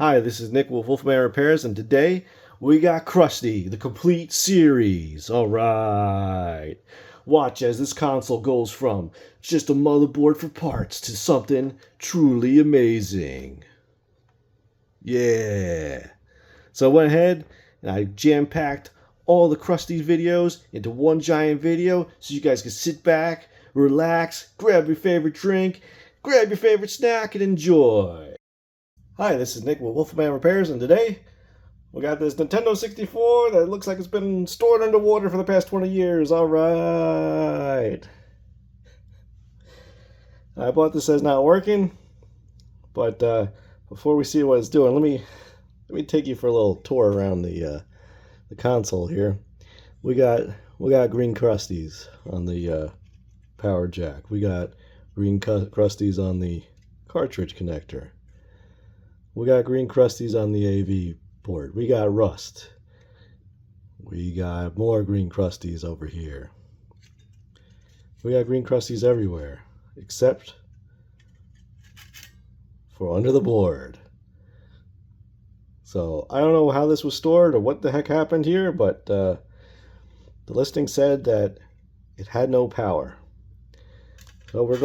Hi, this is Nick with Wolfman Repairs, and today we got Crusty, the complete series. Alright. Watch as this console goes from just a motherboard for parts to something truly amazing. Yeah. So I went ahead and I jam-packed all the Crusty videos into one giant video so you guys can sit back, relax, grab your favorite drink, grab your favorite snack, and enjoy. Hi, this is Nick with Wolfman Repairs, and today we got this Nintendo 64 that looks like it's been stored underwater for the past 20 years. Alright. I bought this as not working, but before we see what it's doing, let me take you for a little tour around the console here. We got green Crusties on the power jack. We got green Crusties on the cartridge connector. We got green Crusties on the AV port. We got rust. We got more green Crusties over here. We got green Crusties everywhere, except for under the board. So I don't know how this was stored or what the heck happened here, but the listing said that it had no power. So we're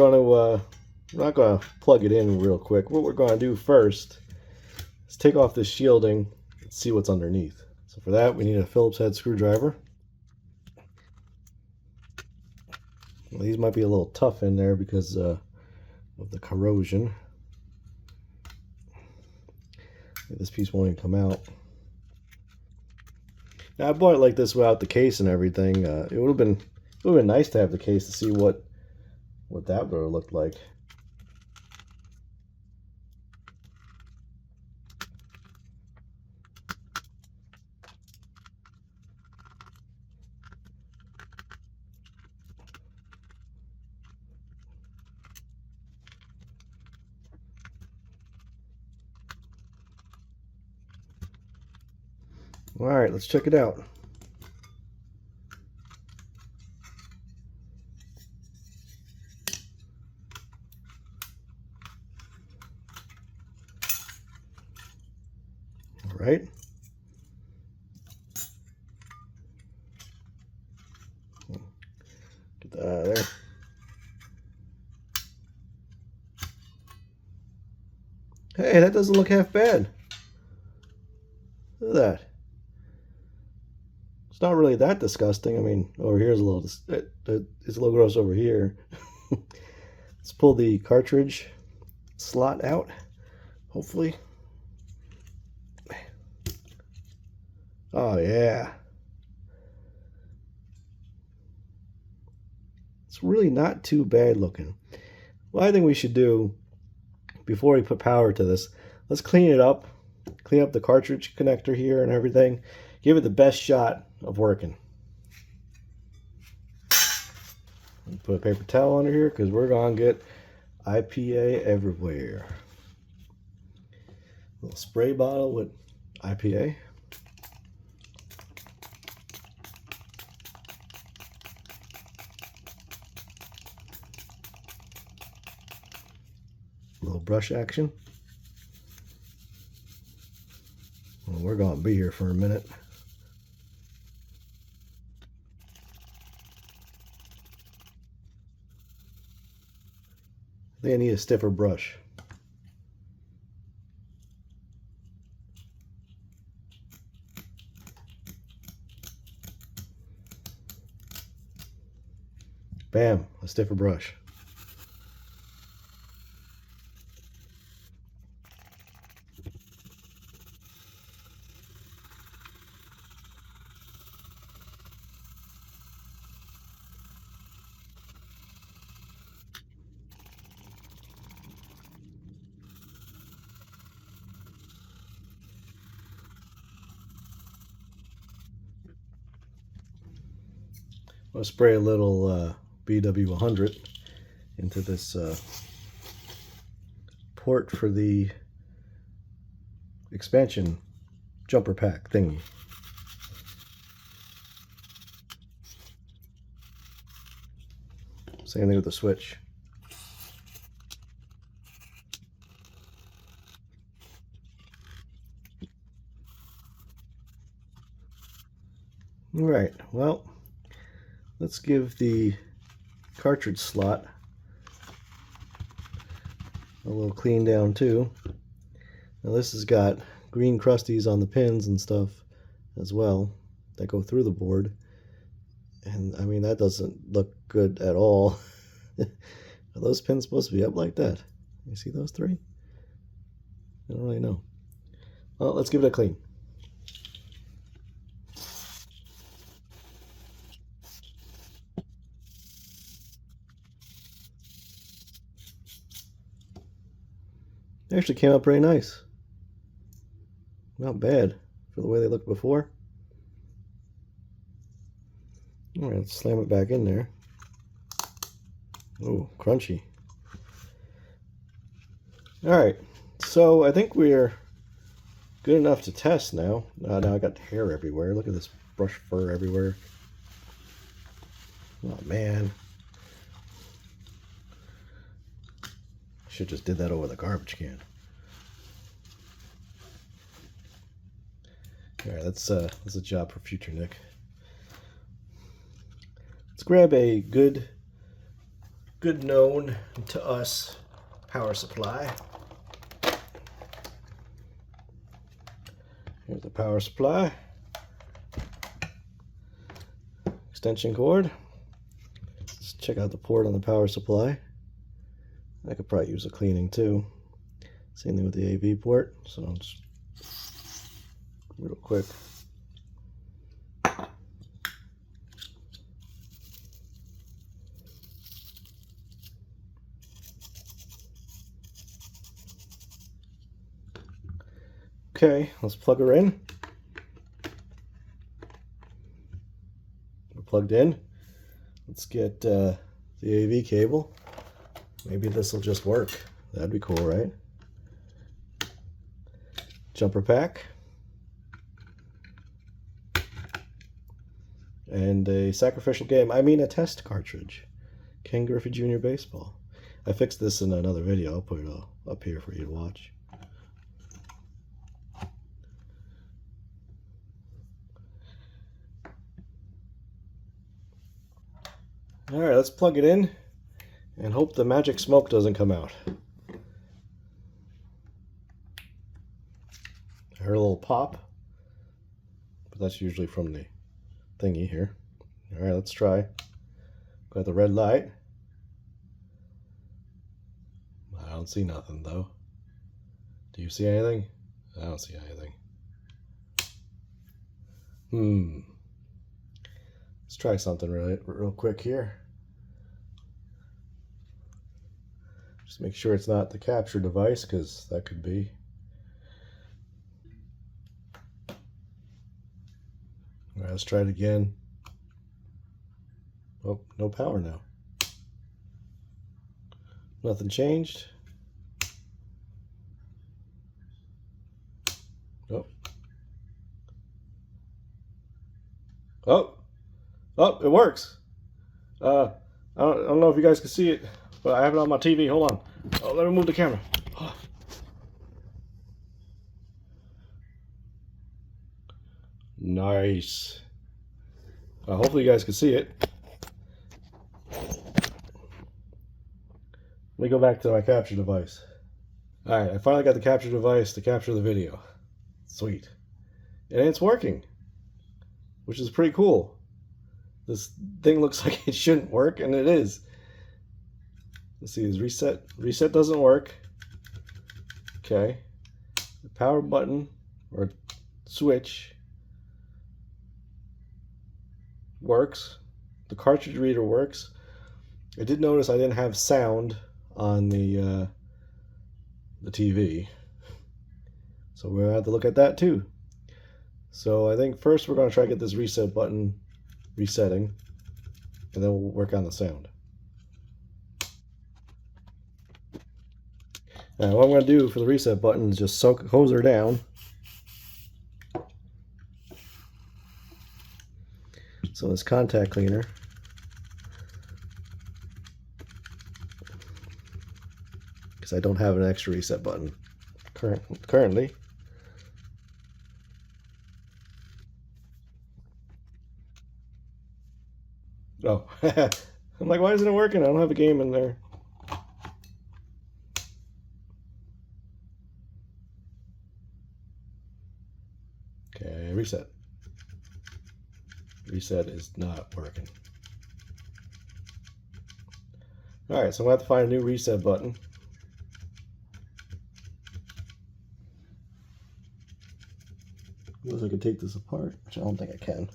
not going to plug it in real quick. What we're going to do first is take off this shielding and see what's underneath. So for that, we need a Phillips head screwdriver. Well, these might be a little tough in there because of the corrosion. This piece won't even come out. Now, I bought it like this without the case and everything. It would have been nice to have the case to see what that would have looked like. All right, let's check it out. All right. Get that out of there. Hey, that doesn't look half bad. Look at that. It's not really that disgusting. I mean, over here is a little, it's a little gross over here. Let's pull the cartridge slot out, hopefully. Oh yeah. It's really not too bad looking. What I think we should do before we put power to this, let's clean it up. Clean up the cartridge connector here and everything. Give it the best shot of working. Put a paper towel under here because we're going to get IPA everywhere. A little spray bottle with IPA. A little brush action. Well, we're going to be here for a minute. I think I need a stiffer brush. Bam, a stiffer brush. I'll spray a little BW100 into this port for the expansion jumper pack thingy. Same thing with the switch. Alright, well, let's give the cartridge slot a little clean down too. Now this has got green crusties on the pins and stuff as well that go through the board, and I mean that doesn't look good at all. Are those pins supposed to be up like that? You see those three? I don't really know. Well, let's give it a clean. They actually came out pretty nice. Not bad for the way they looked before. Alright, let's slam it back in there. Ooh, crunchy. Alright, so I think we're good enough to test now. Now I got hair everywhere. Look at this brush fur everywhere. Oh man. Should just did that over the garbage can. Alright, that's a job for future Nick. Let's grab a good known to us power supply. Here's the power supply. Extension cord. Let's check out the port on the power supply. I could probably use a cleaning too. Same thing with the AV port, so I'll just real quick. Okay, let's plug her in. We're plugged in. Let's get the AV cable. Maybe this will just work. That'd be cool, right? Jumper pack. And a sacrificial game. I mean a test cartridge. Ken Griffey Jr. Baseball. I fixed this in another video. I'll put it up here for you to watch. Alright, let's plug it in and hope the magic smoke doesn't come out. I heard a little pop, but that's usually from the thingy here. Alright, let's try. Got the red light. I don't see nothing though. Do you see anything? I don't see anything. Let's try something real quick here. Just make sure it's not the capture device, because that could be. Alright, let's try it again. Oh, no power now. Nothing changed. Oh. Oh, it works. I don't know if you guys can see it, but I have it on my TV. Hold on. Oh, let me move the camera. Oh. Nice. Hopefully you guys can see it. Let me go back to my capture device. Alright, I finally got the capture device to capture the video. Sweet. And it's working, which is pretty cool. This thing looks like it shouldn't work, and it is. Let's see, is reset. Reset doesn't work. Okay. The power button or switch works. The cartridge reader works. I did notice I didn't have sound on the TV, so we're gonna have to look at that too. So I think first we're gonna try to get this reset button resetting, and then we'll work on the sound. Now what I'm going to do for the reset button is just hose her down. So this contact cleaner. Because I don't have an extra reset button currently. Oh, I'm like, why isn't it working? I don't have a game in there. Okay, reset. Reset is not working. Alright, so I'm going to have to find a new reset button. Unless I can take this apart, which I don't think I can.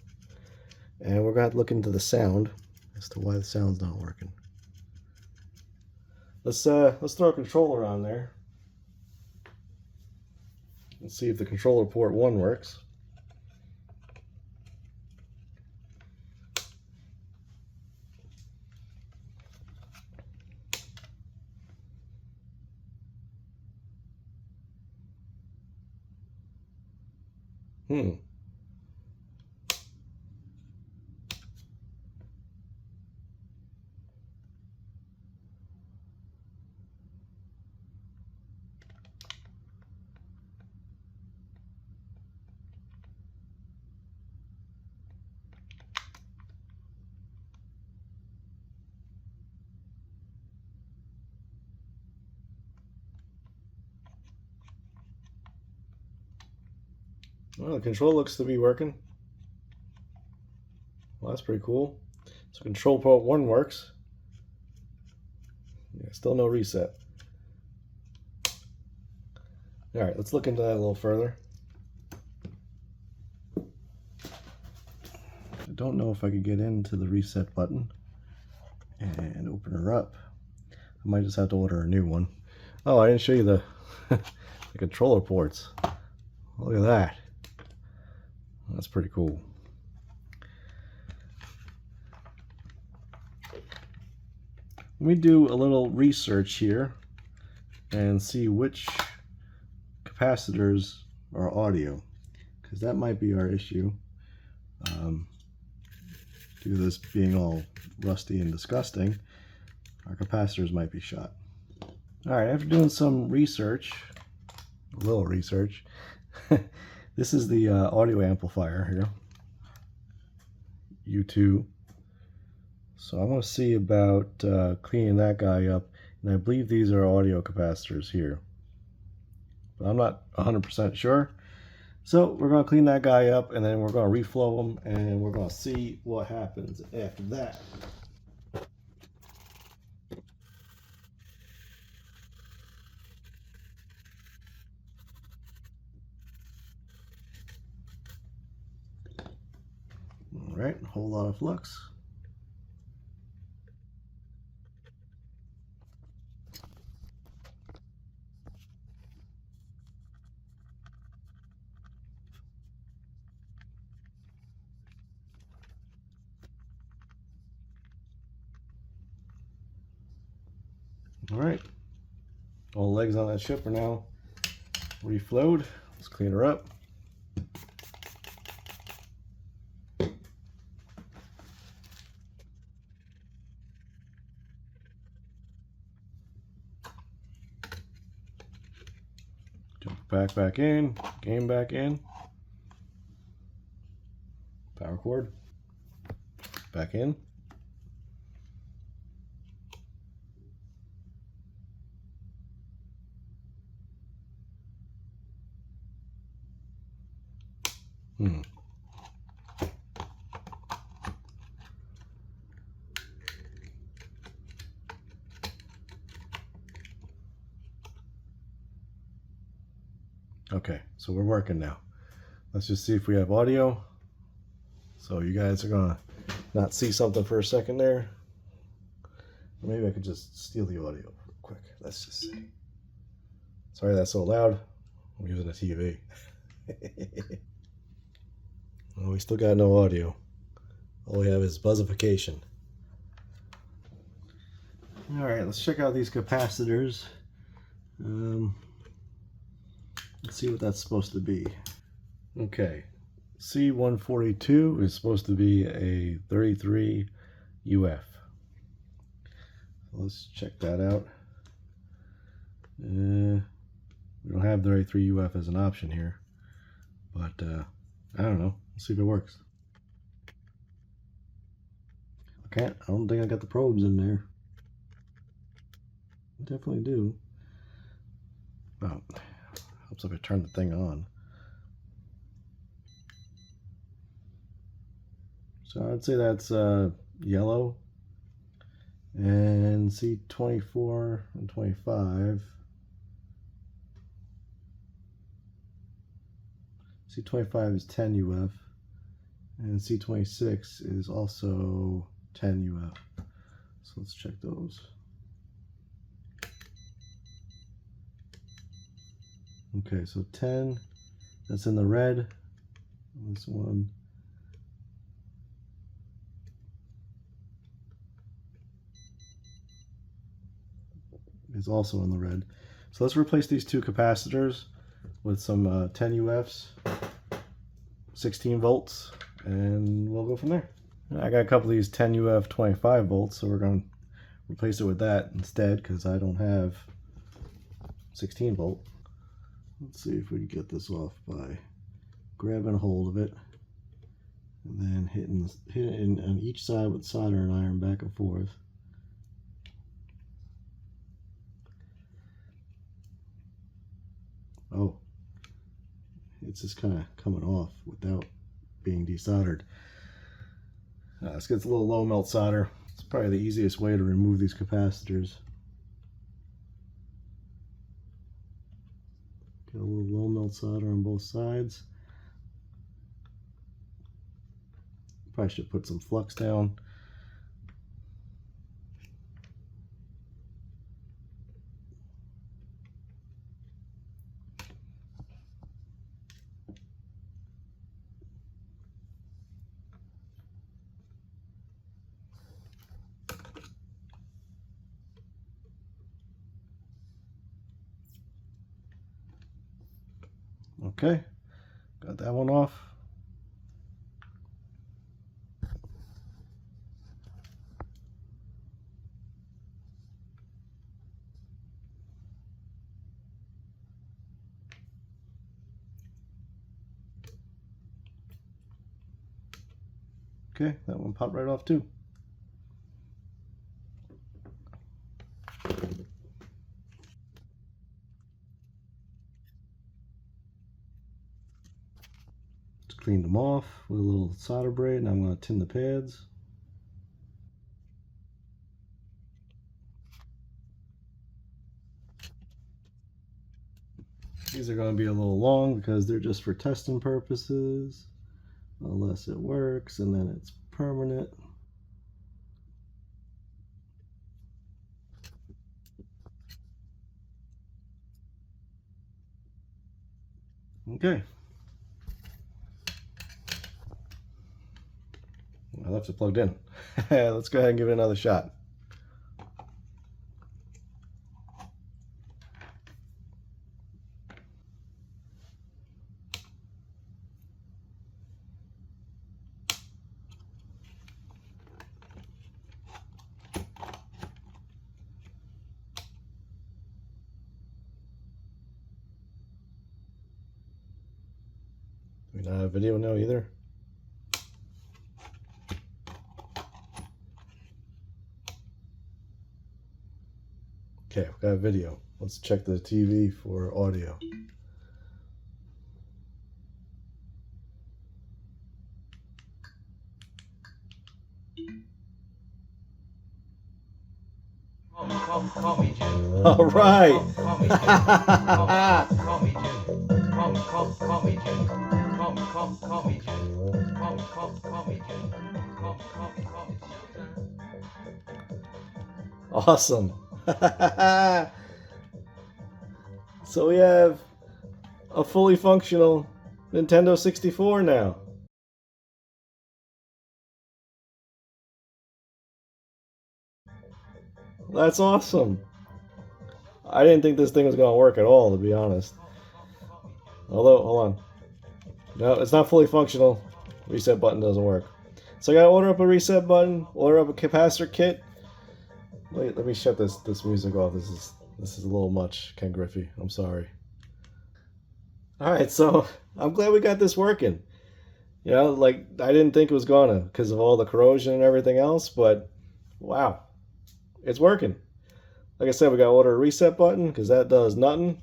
And we're going to have to look into the sound as to why the sound's not working. Let's throw a controller on there. Let's see if the controller port 1 works. Well, the control looks to be working. Well, that's pretty cool. So control port 1 works. Yeah, still no reset. Alright, let's look into that a little further. I don't know if I could get into the reset button and open her up. I might just have to order a new one. Oh, I didn't show you the, the controller ports. Look at that. That's pretty cool. Let me do a little research here and see which capacitors are audio, because that might be our issue. Due to this being all rusty and disgusting, our capacitors might be shot. Alright, after doing some research, a little research, this is the audio amplifier here, U2. So I'm going to see about cleaning that guy up, and I believe these are audio capacitors here, but I'm not 100% sure. So we're going to clean that guy up, and then we're going to reflow them, and we're going to see what happens after that. Alright, a whole lot of flux. Alright, all the legs on that ship are now reflowed. Let's clean her up. Jump the pack back in, game back in, power cord back in. Okay, so we're working now. Let's just see if we have audio. So you guys are gonna not see something for a second there. Maybe I could just steal the audio real quick. Let's just see. Sorry that's so loud. I'm using a TV. Well, we still got no audio. All we have is buzzification. Alright, let's check out these capacitors. Let's see what that's supposed to be. Okay, C142 is supposed to be a 33 UF. Let's check that out. We don't have 33 UF as an option here, but I don't know. Let's see if it works. I don't think I got the probes in there. I definitely do. Oh, helps if I turn the thing on. So I'd say that's yellow. And C24 and 25. C25 is 10 UF. And C26 is also 10 UF. So let's check those. Okay, so 10, that's in the red. This one is also in the red. So let's replace these two capacitors with some 10 UFs, 16 volts, and we'll go from there. I got a couple of these 10 UF 25 volts, so we're going to replace it with that instead because I don't have 16 volt. Let's see if we can get this off by grabbing a hold of it and then hitting it on each side with soldering iron back and forth. Oh, it's just kind of coming off without being desoldered. This gets a little low melt solder. It's probably the easiest way to remove these capacitors. Got a little low melt solder on both sides. Probably should put some flux down. Okay, got that one off. Okay, that one popped right off too. Cleaned them off with a little solder braid, and I'm going to tin the pads. These are going to be a little long because they're just for testing purposes, unless it works and then it's permanent. Okay. I left it plugged in. Let's go ahead and give it another shot. We don't have video now either. Okay, we got video. Let's check the TV for audio. Call me Jim. All right. Call me Jim. Call me Jim. Call me Jim. Call me Jim. Call me Jim. Awesome. So we have a fully functional Nintendo 64 now. That's awesome. I didn't think this thing was going to work at all, to be honest. Although, hold on. No, it's not fully functional. Reset button doesn't work. So I gotta order up a reset button, order up a capacitor kit. Wait, let me shut this music off. This is a little much, Ken Griffey. I'm sorry. Alright, so I'm glad we got this working. You know, like I didn't think it was gonna because of all the corrosion and everything else, but wow, it's working. Like I said, we got to order a reset button because that does nothing.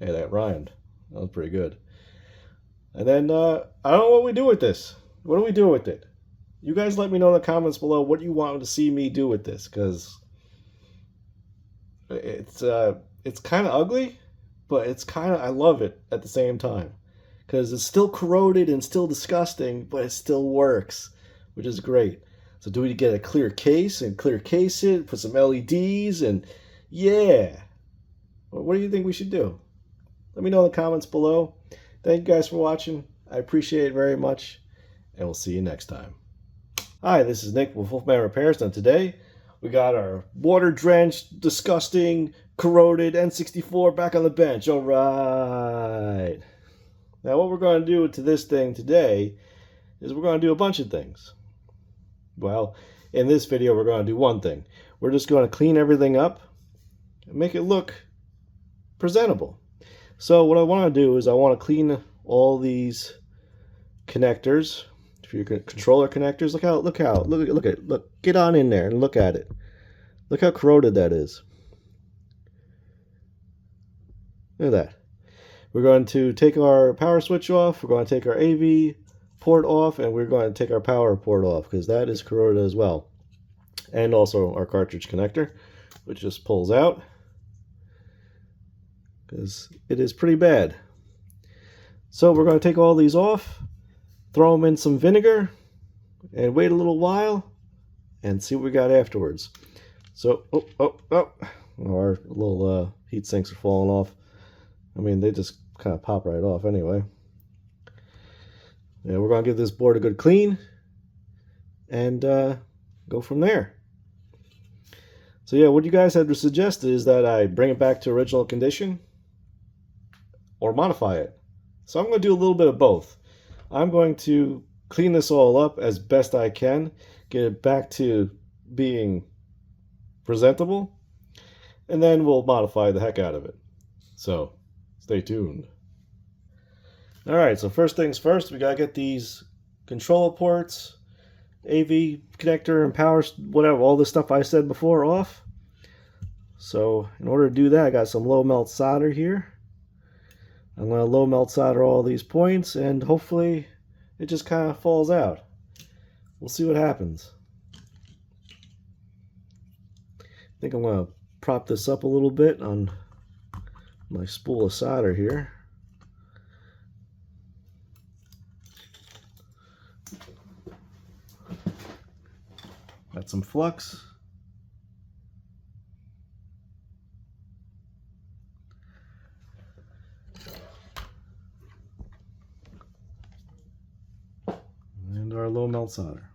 Hey, that rhymed. That was pretty good. And then I don't know what we do with this. What do we do with it? You guys let me know in the comments below what you want to see me do with this, because it's kind of ugly, but it's kind of, I love it at the same time, because it's still corroded and still disgusting, but it still works, which is great. So do we get a clear case and clear case it, put some LEDs, and yeah. What do you think we should do? Let me know in the comments below. Thank you guys for watching. I appreciate it very much, and we'll see you next time. Hi, this is Nick with Wolfman Repairs, and today we got our water-drenched, disgusting, corroded N64 back on the bench. All right. Now what we're going to do to this thing today is we're going to do a bunch of things. Well, in this video we're going to do one thing. We're just going to clean everything up and make it look presentable. So what I want to do is I want to clean all these connectors for your controller connectors. Look, get on in there and look at it. Look how corroded that is. Look at that. We're going to take our power switch off. We're going to take our AV port off, and we're going to take our power port off because that is corroded as well. And also our cartridge connector, which just pulls out because it is pretty bad. So we're going to take all these off, throw them in some vinegar, and wait a little while and see what we got afterwards. So, our little heat sinks are falling off. I mean, they just kind of pop right off anyway. Yeah, we're going to give this board a good clean and go from there. So yeah, what you guys had suggested is that I bring it back to original condition or modify it. So I'm going to do a little bit of both. I'm going to clean this all up as best I can, get it back to being presentable, and then we'll modify the heck out of it. So stay tuned. Alright, so first things first, we gotta get these control ports, AV connector and power, whatever, all the stuff I said before off. So in order to do that, I got some low melt solder here. I'm going to low melt solder all these points, and hopefully it just kind of falls out. We'll see what happens. I think I'm going to prop this up a little bit on my spool of solder here. Got some flux. And our low melt solder.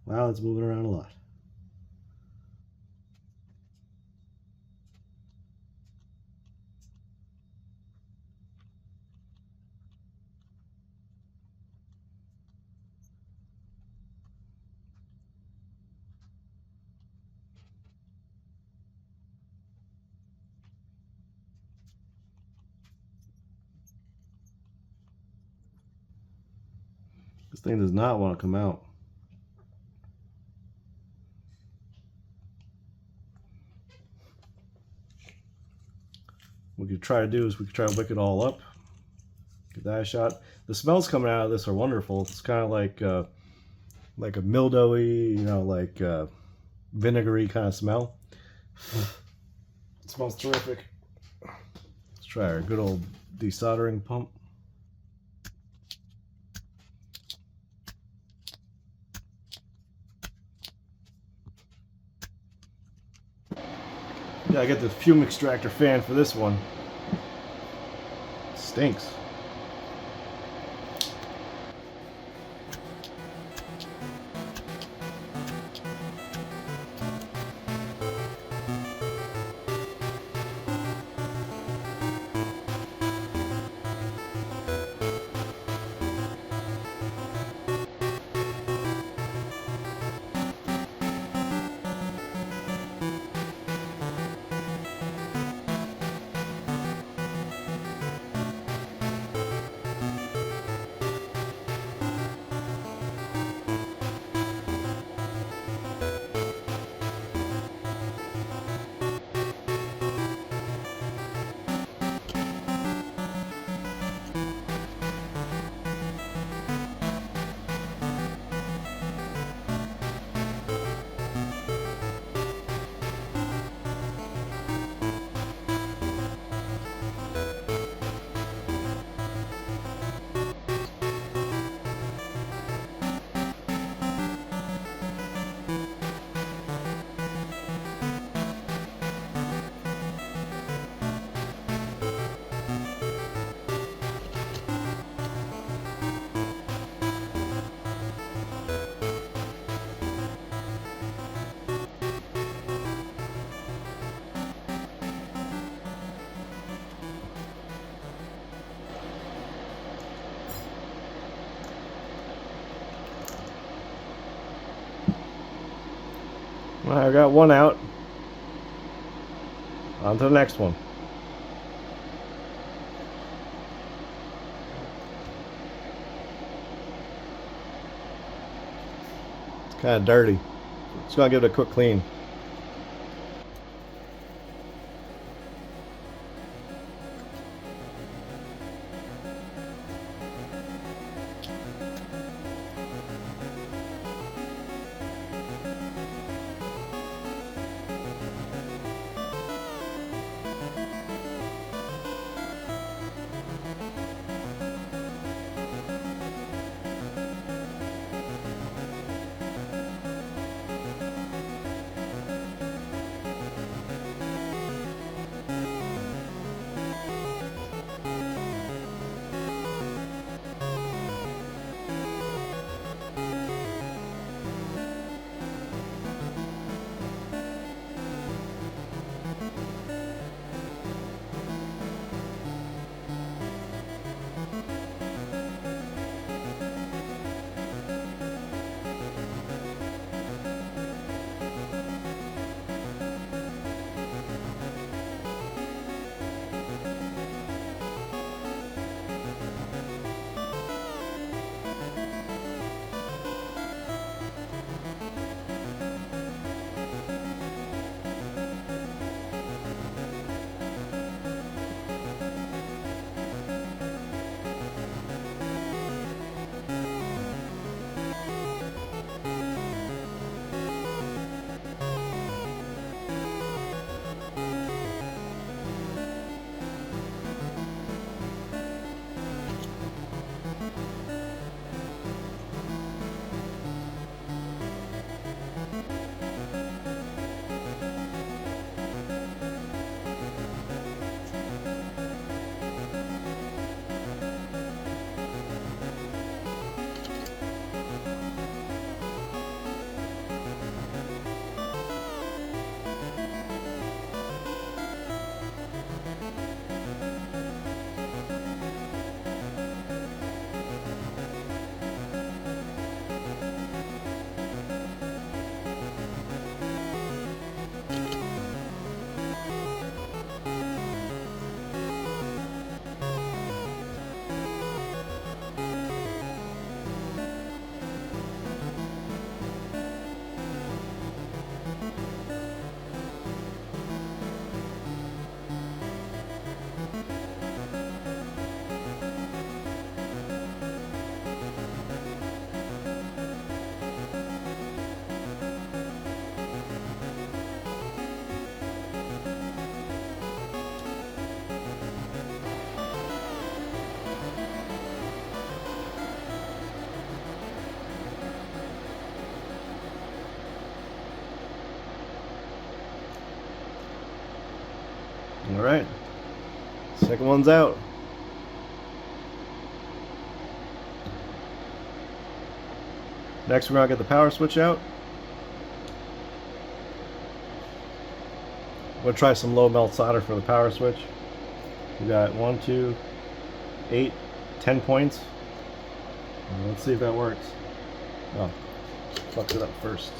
Wow, it's moving around a lot. This thing does not want to come out. What we could try to do is we could try to wick it all up. Give that a shot. The smells coming out of this are wonderful. It's kind of like a mildewy, you know, like vinegary kind of smell. It smells terrific. Let's try our good old desoldering pump. Yeah, I got the fume extractor fan for this one. It stinks. Well, I got one out. On to the next one. It's kind of dirty. Just gonna give it a quick clean. Alright, second one's out. Next we're going to get the power switch out. We'll try some low melt solder for the power switch. We got 1, 2, 8, 10 points. Let's see if that works. Oh, fucked it up first.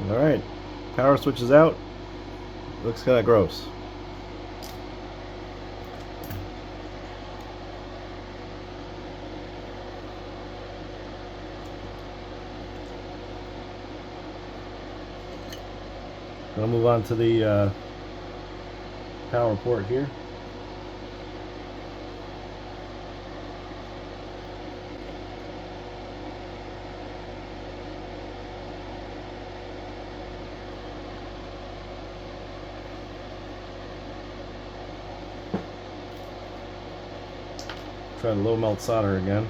Alright, power switch is out. Looks kind of gross. I'll move on to the power port here. Try to low melt solder again.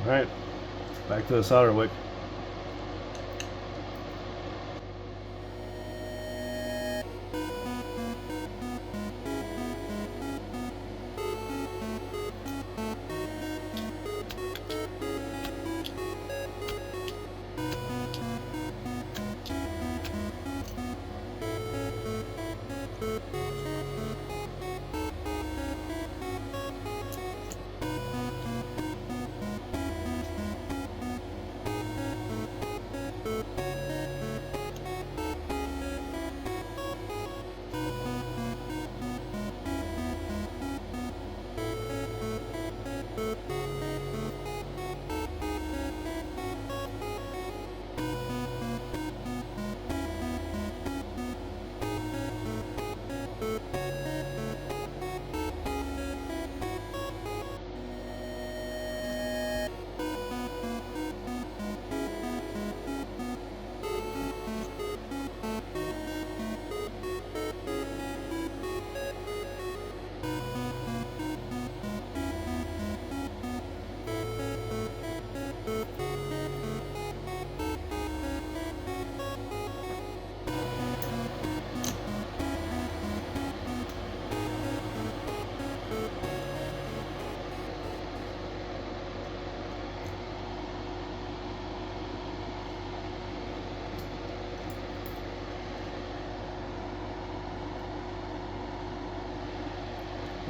Alright, back to the solder wick.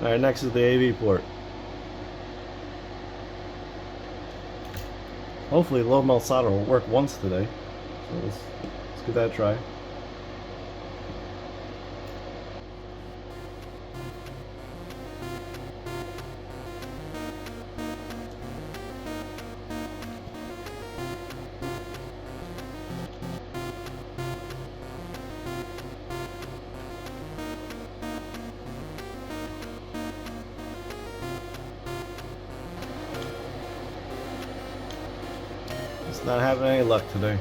Alright, next is the AV port. Hopefully low melt solder will work once today. So let's give that a try. Not having any luck today.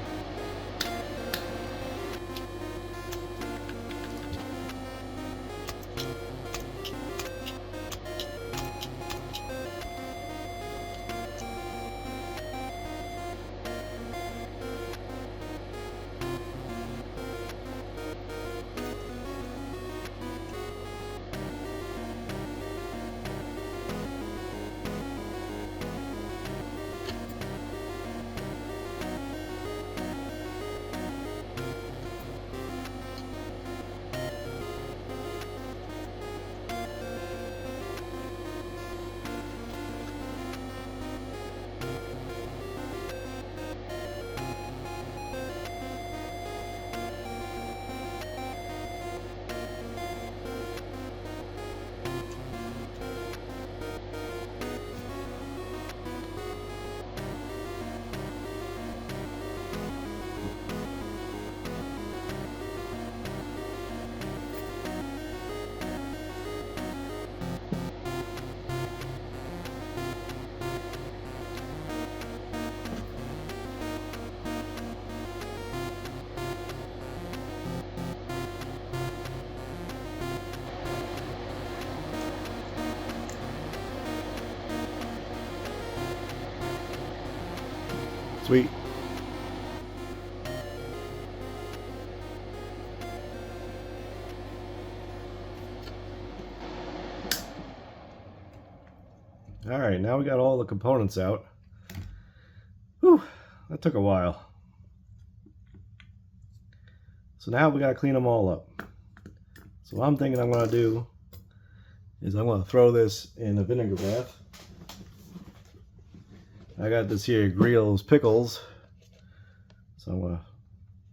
Sweet. Alright, now we got all the components out. Whew, that took a while. So now we gotta clean them all up. So what I'm thinking I'm gonna do is I'm gonna throw this in a vinegar bath. I got this here Grill's pickles. So I'm gonna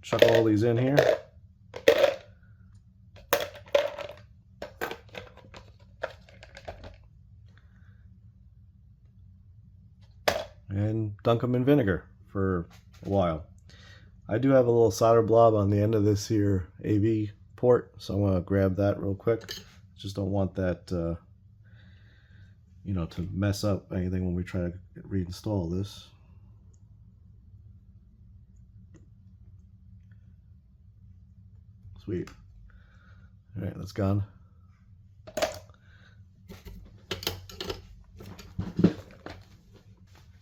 chuck all these in here. And dunk them in vinegar for a while. I do have a little solder blob on the end of this here AV port, so I'm going to grab that real quick. Just don't want that, you know, to mess up anything when we try to reinstall this. Sweet. All right, that's gone.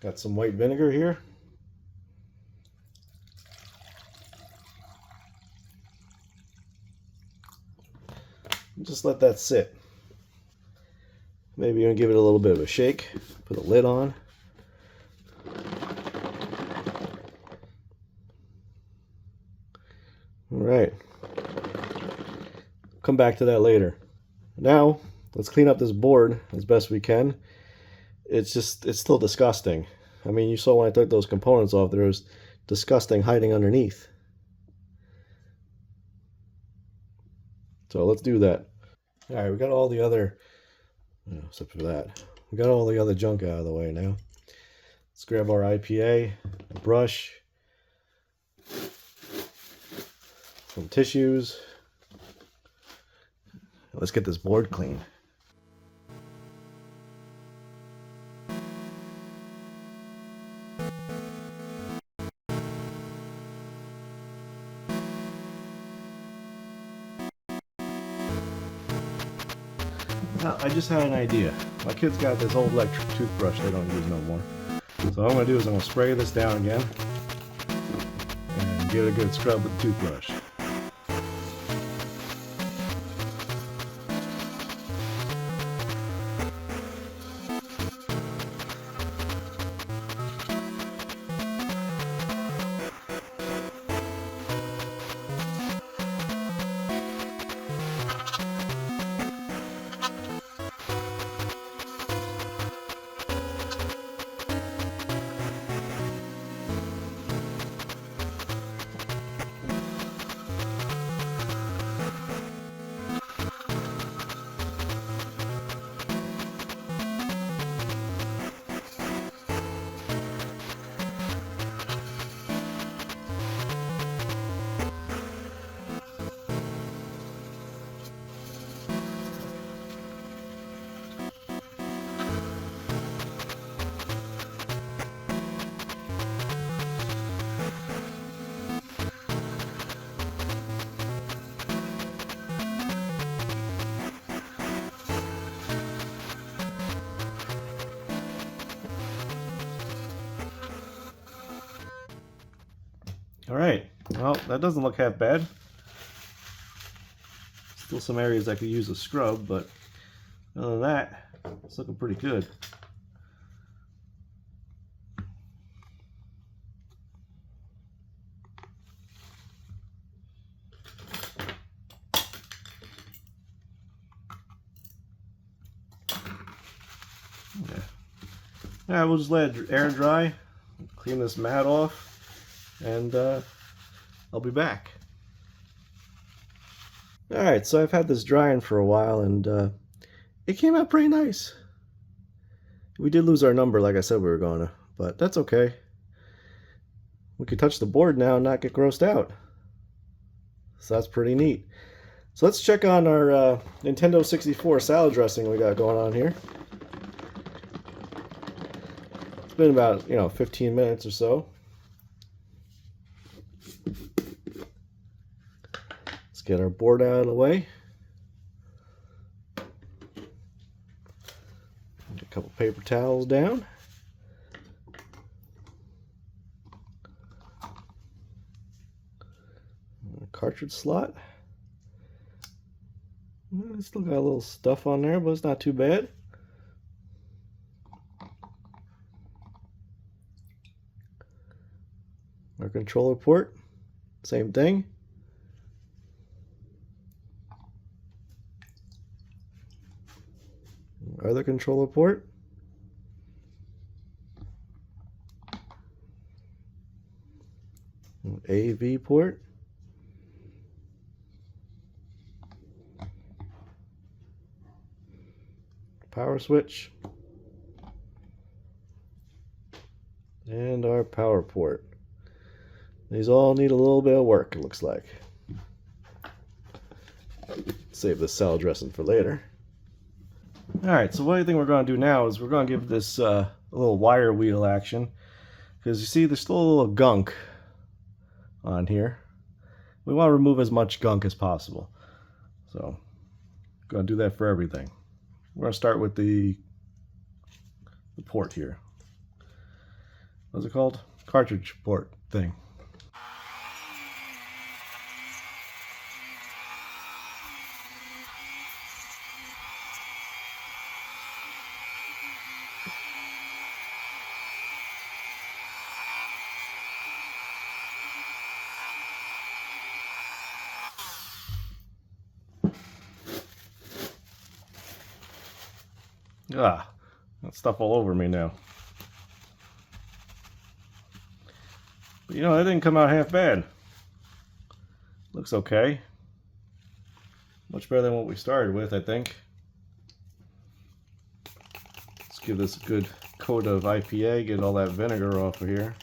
Got some white vinegar here. Just let that sit. Maybe even give it a little bit of a shake. Put a lid on. All right. Come back to that later. Now, let's clean up this board as best we can. It's still disgusting. I mean, you saw when I took those components off, there was disgusting hiding underneath. So let's do that. All right, we got all the other, except for that, we got all the other junk out of the way now. Let's grab our IPA, a brush, some tissues. Let's get this board clean. Now, I just had an idea. My kid's got this old electric toothbrush they don't use no more. So what I'm going to do is I'm going to spray this down again and give it a good scrub with the toothbrush. Alright, well, that doesn't look half bad. Still some areas I could use a scrub, but other than that, it's looking pretty good. Yeah. Alright, we'll just let it air dry, clean this mat off, and I'll be back. Alright, so I've had this drying for a while, and it came out pretty nice. We did lose our number like I said we were gonna, but that's okay. We can touch the board now and not get grossed out. So that's pretty neat. So let's check on our Nintendo 64 salad dressing we got going on here. It's been about, 15 minutes or so. Let's get our board out of the way. Get a couple paper towels down. A cartridge slot. It's still got a little stuff on there, but it's not too bad. Our controller port, same thing. Other controller port. AV port. Power switch. And our power port. These all need a little bit of work, it looks like. Save this salad dressing for later. Alright, so what I think we're going to do now is we're going to give this a little wire wheel action. Because you see there's still a little gunk on here. We want to remove as much gunk as possible. So, going to do that for everything. We're going to start with the port here. What's it called? Cartridge port thing. Ah, that stuff all over me now. But you know, that didn't come out half bad. Looks okay. Much better than what we started with, I think. Let's give this a good coat of IPA, get all that vinegar off of here.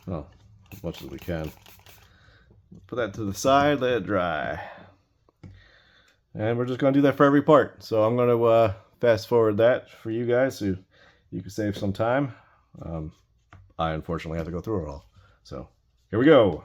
Well, as much as we can. Put that to the side, let it dry. And we're just going to do that for every part. So I'm going to fast forward that for you guys so you can save some time. I unfortunately have to go through it all. So here we go.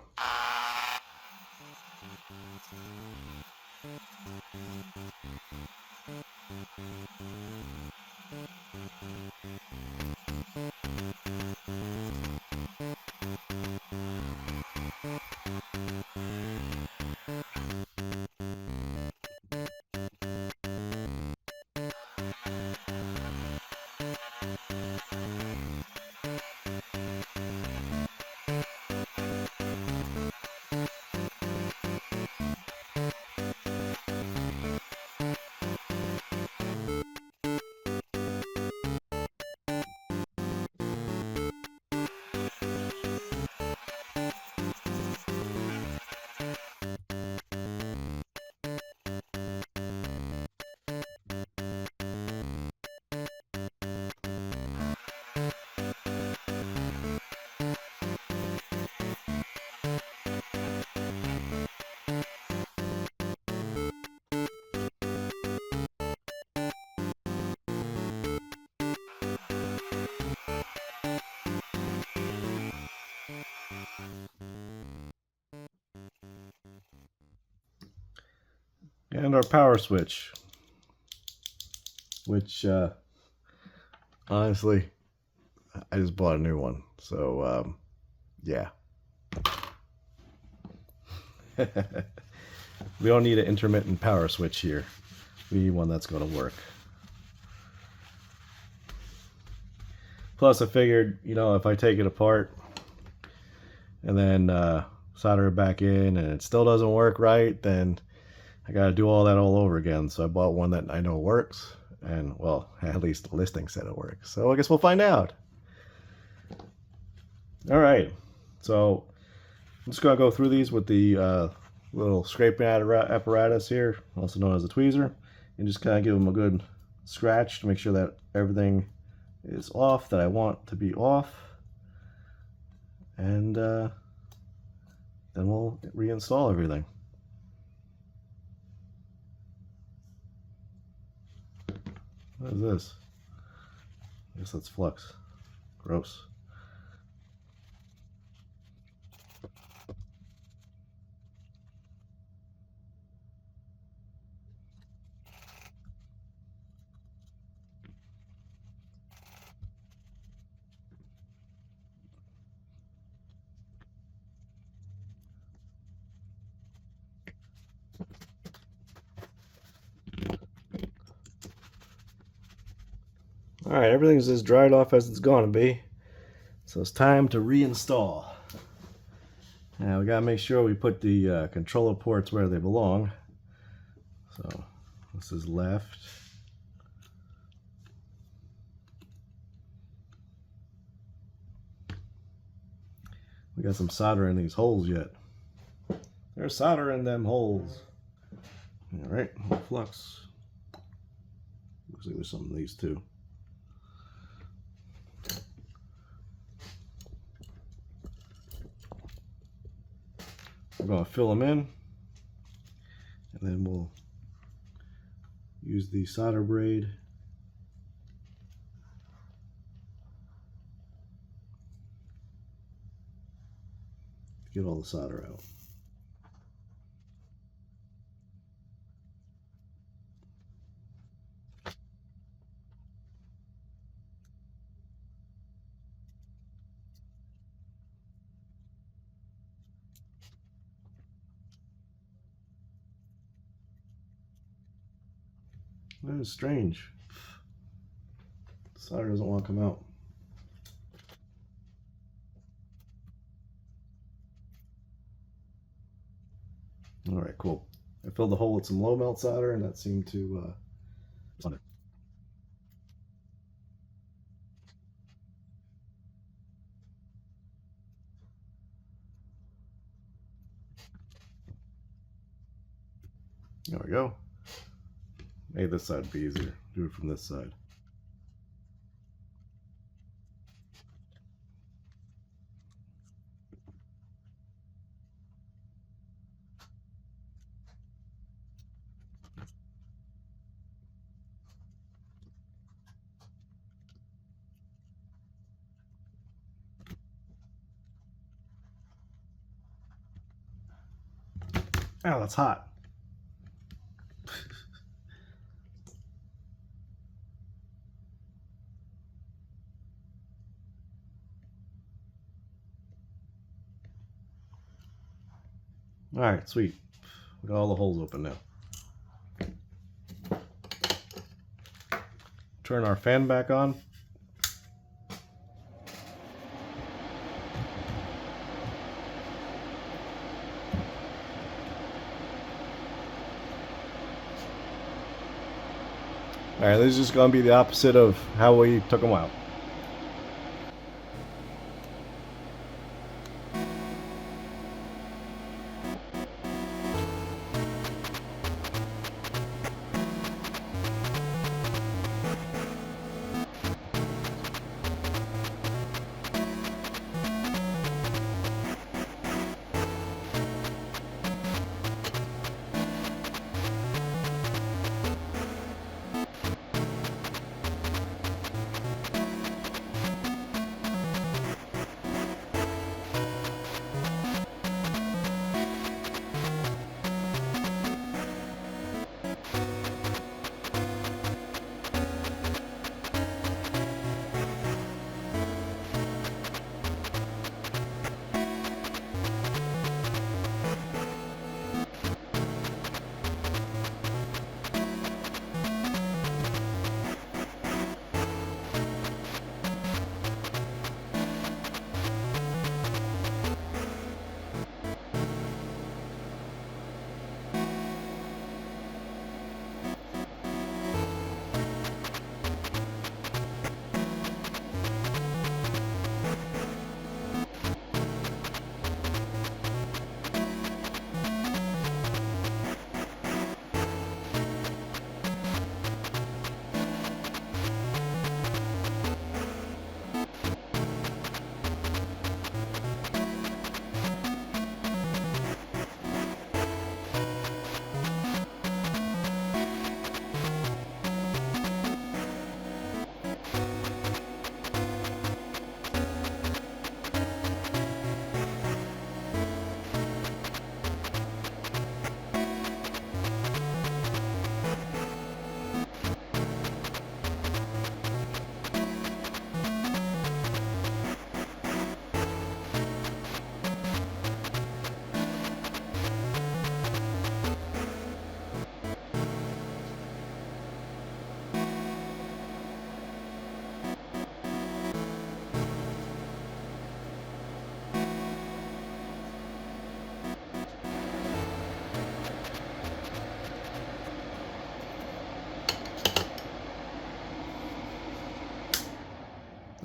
And our power switch, which honestly, I just bought a new one, so yeah. We don't need an intermittent power switch here. We need one that's going to work. Plus I figured, you know, if I take it apart and then solder it back in and it still doesn't work right, then I gotta do all that all over again. So I bought one that I know works, and well, at least the listing said it works. So I guess we'll find out. All right, so I'm just gonna go through these with the little scraping apparatus here, also known as a tweezer, and just kind of give them a good scratch to make sure that everything is off that I want to be off, and then we'll reinstall everything. What is this? I guess that's flux. Gross. Alright, everything's as dried off as it's going to be. So it's time to reinstall. Now we gotta make sure we put the controller ports where they belong. So this is left. We got some solder in these holes yet. There's solder in them holes. All right, flux. Looks like there's something in these too. We're going to fill them in, and then we'll use the solder braid to get all the solder out. That is strange. The solder doesn't want to come out. All right, cool. I filled the hole with some low melt solder, and that seemed to respond. There we go. Maybe this side would be easier. Do it from this side. Ow, that's hot. All right, sweet. We got all the holes open now. Turn our fan back on. All right, this is just going to be the opposite of how we took them out.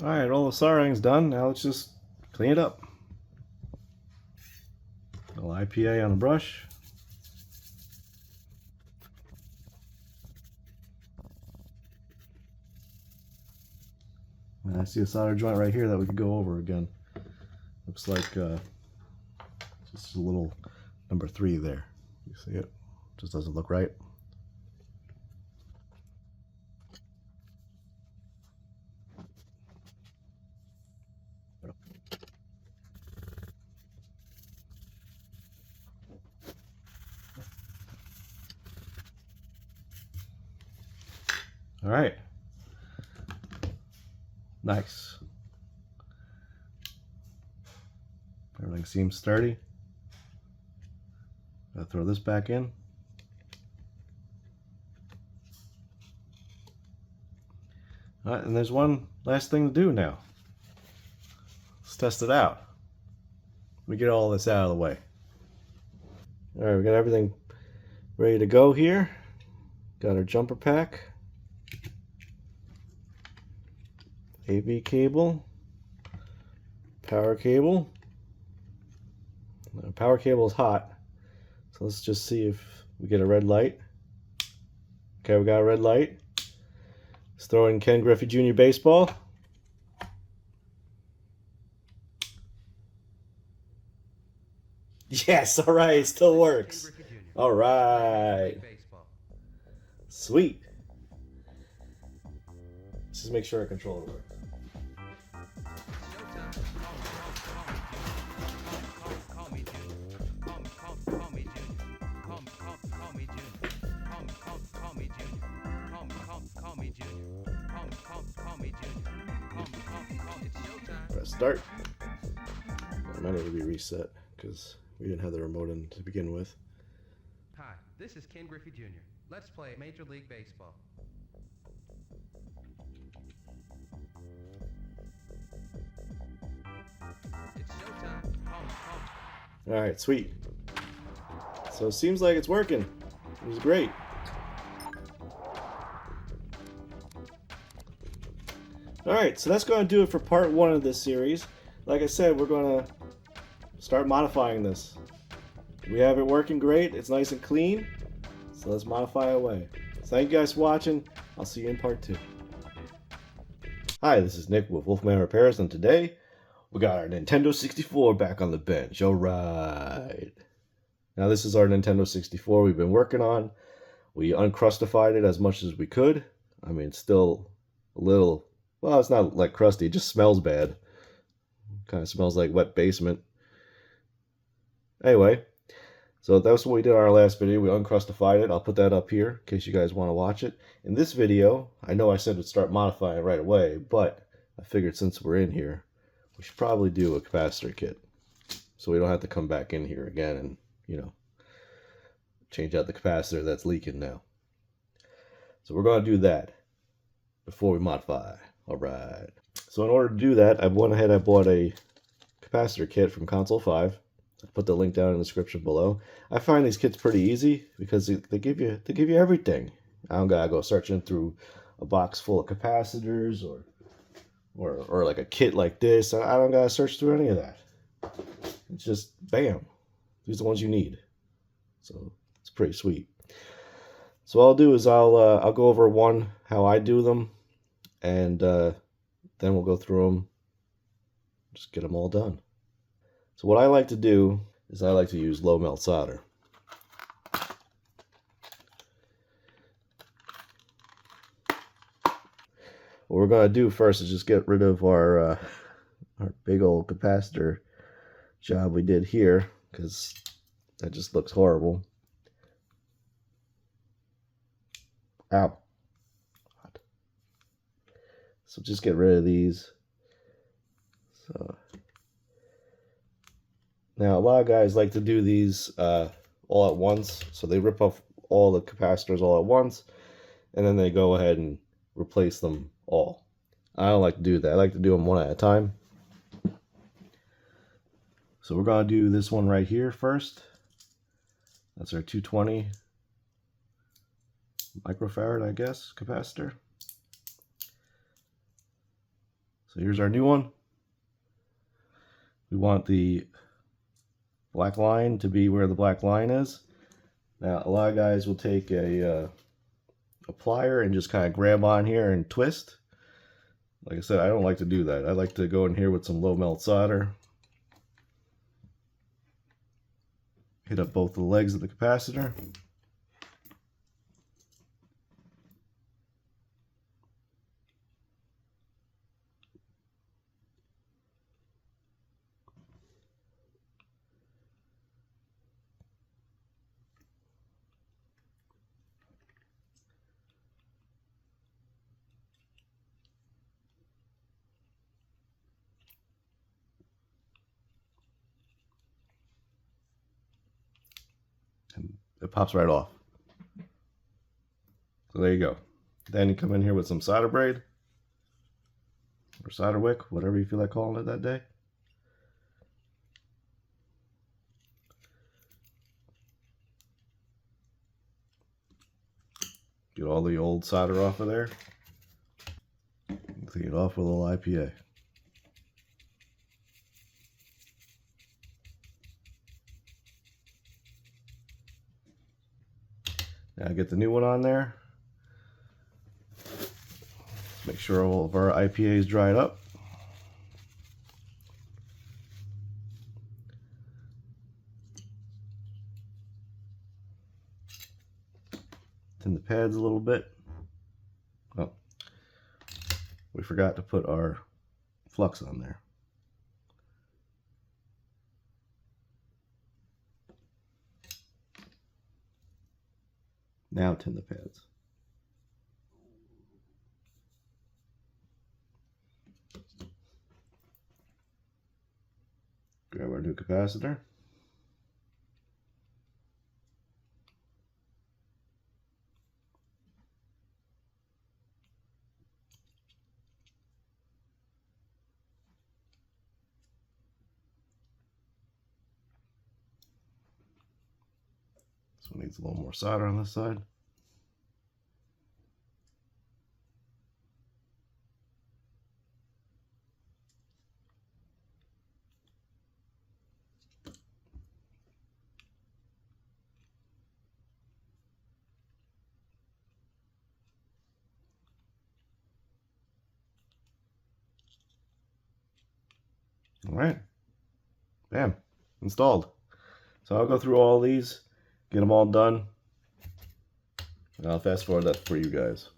Alright, all the soldering's done. Now let's just clean it up. A little IPA on the brush. And I see a solder joint right here that we could go over again. Looks like just a little number 3 there. You see it? Just doesn't look right. All right. Nice. Everything seems sturdy. I'll throw this back in. All right, and there's one last thing to do now. Let's test it out. Let me get all this out of the way. All right, we got everything ready to go here. Got our jumper pack. AV cable, power cable. The power cable is hot, so let's just see if we get a red light. Okay, we got a red light. Let's throw in Ken Griffey Jr. baseball. Yes, all right, it still works. All right, sweet. Let's just make sure our controller works. Press start. It might need to be reset because we didn't have the remote in to begin with. Hi, this is Ken Griffey Jr. Let's play Major League Baseball. It's showtime. All right, sweet. So it seems like it's working. It was great. Alright, so that's going to do it for part 1 of this series. Like I said, we're going to start modifying this. We have it working great. It's nice and clean. So let's modify away. So thank you guys for watching. I'll see you in part 2. Hi, this is Nick with Wolfman Repairs, and today we got our Nintendo 64 back on the bench. Alright. Now this is our Nintendo 64 we've been working on. We uncrustified it as much as we could. I mean, it's still a little... Well, it's not like crusty, it just smells bad. Kind of smells like wet basement. Anyway, so that's what we did in our last video. We uncrustified it. I'll put that up here in case you guys want to watch it. In this video, I know I said we'd start modifying right away, but I figured since we're in here, we should probably do a capacitor kit. So we don't have to come back in here again and, you know, change out the capacitor that's leaking now. So we're going to do that before we modify. Alright, so in order to do that, I went ahead and bought a capacitor kit from Console 5. I'll put the link down in the description below. I find these kits pretty easy because they give you everything. I don't gotta go searching through a box full of capacitors or like a kit like this. I don't gotta search through any of that. It's just bam. These are the ones you need. So it's pretty sweet. So what I'll do is I'll go over one how I do them. And then we'll go through them, just get them all done. So what I like to do is I like to use low melt solder. What we're going to do first is just get rid of our big old capacitor job we did here, because that just looks horrible. Ow. So just get rid of these. So now a lot of guys like to do these all at once. So they rip off all the capacitors all at once, and then they go ahead and replace them all. I don't like to do that. I like to do them one at a time. So we're going to do this one right here first. That's our 220 microfarad, I guess, capacitor. So here's our new one. We want the black line to be where the black line is. Now a lot of guys will take a plier and just kind of grab on here and twist. Like I said, I don't like to do that. I like to go in here with some low melt solder. Hit up both the legs of the capacitor. And it pops right off. So there you go. Then you come in here with some solder braid or solder wick, whatever you feel like calling it that day. Get all the old solder off of there. Clean it off with a little IPA. Now get the new one on there. Make sure all of our IPA is dried up. Tin the pads a little bit. Oh, we forgot to put our flux on there. Now tin the pads. Grab our new capacitor. This one needs a little more solder on this side. All right, bam, installed. So I'll go through all these, get them all done, and I'll fast forward that for you guys.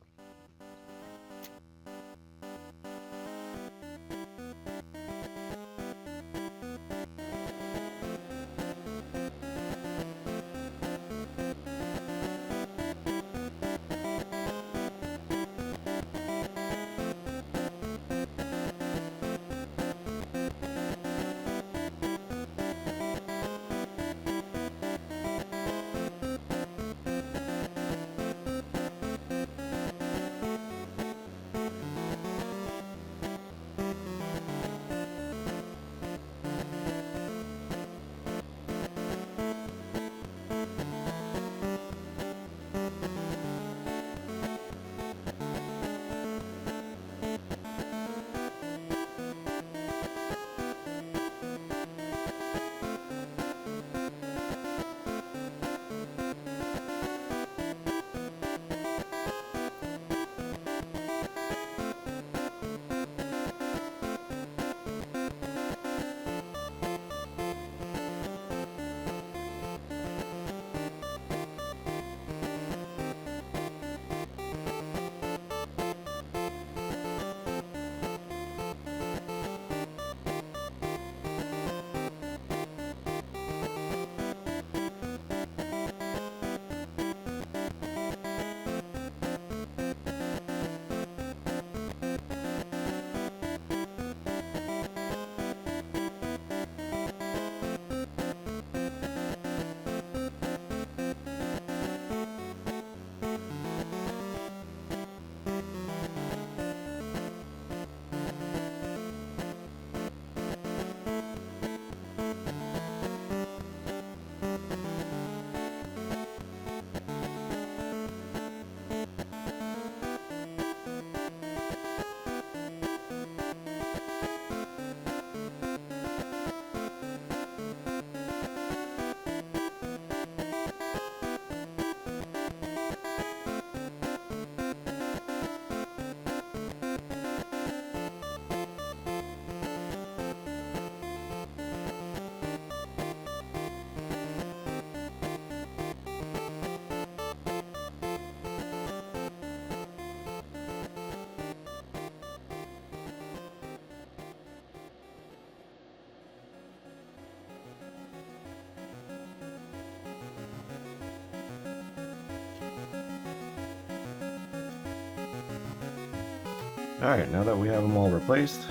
Alright, now that we have them all replaced,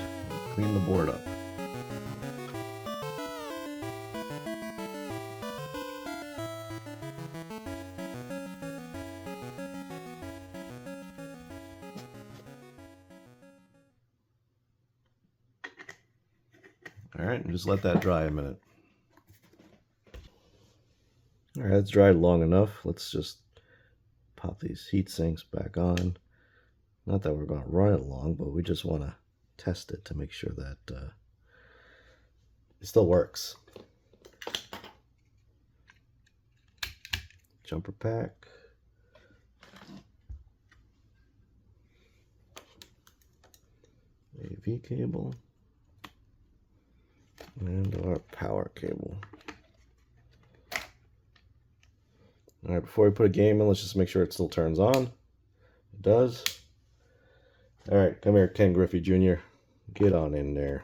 clean the board up. Alright, and just let that dry a minute. Alright, it's dried long enough. Let's just pop these heat sinks back on. Not that we're going to run it long, but we just want to test it to make sure that it still works. Jumper pack. AV cable. And our power cable. Alright, before we put a game in, let's just make sure it still turns on. It does. Alright, come here, Ken Griffey Jr. Get on in there.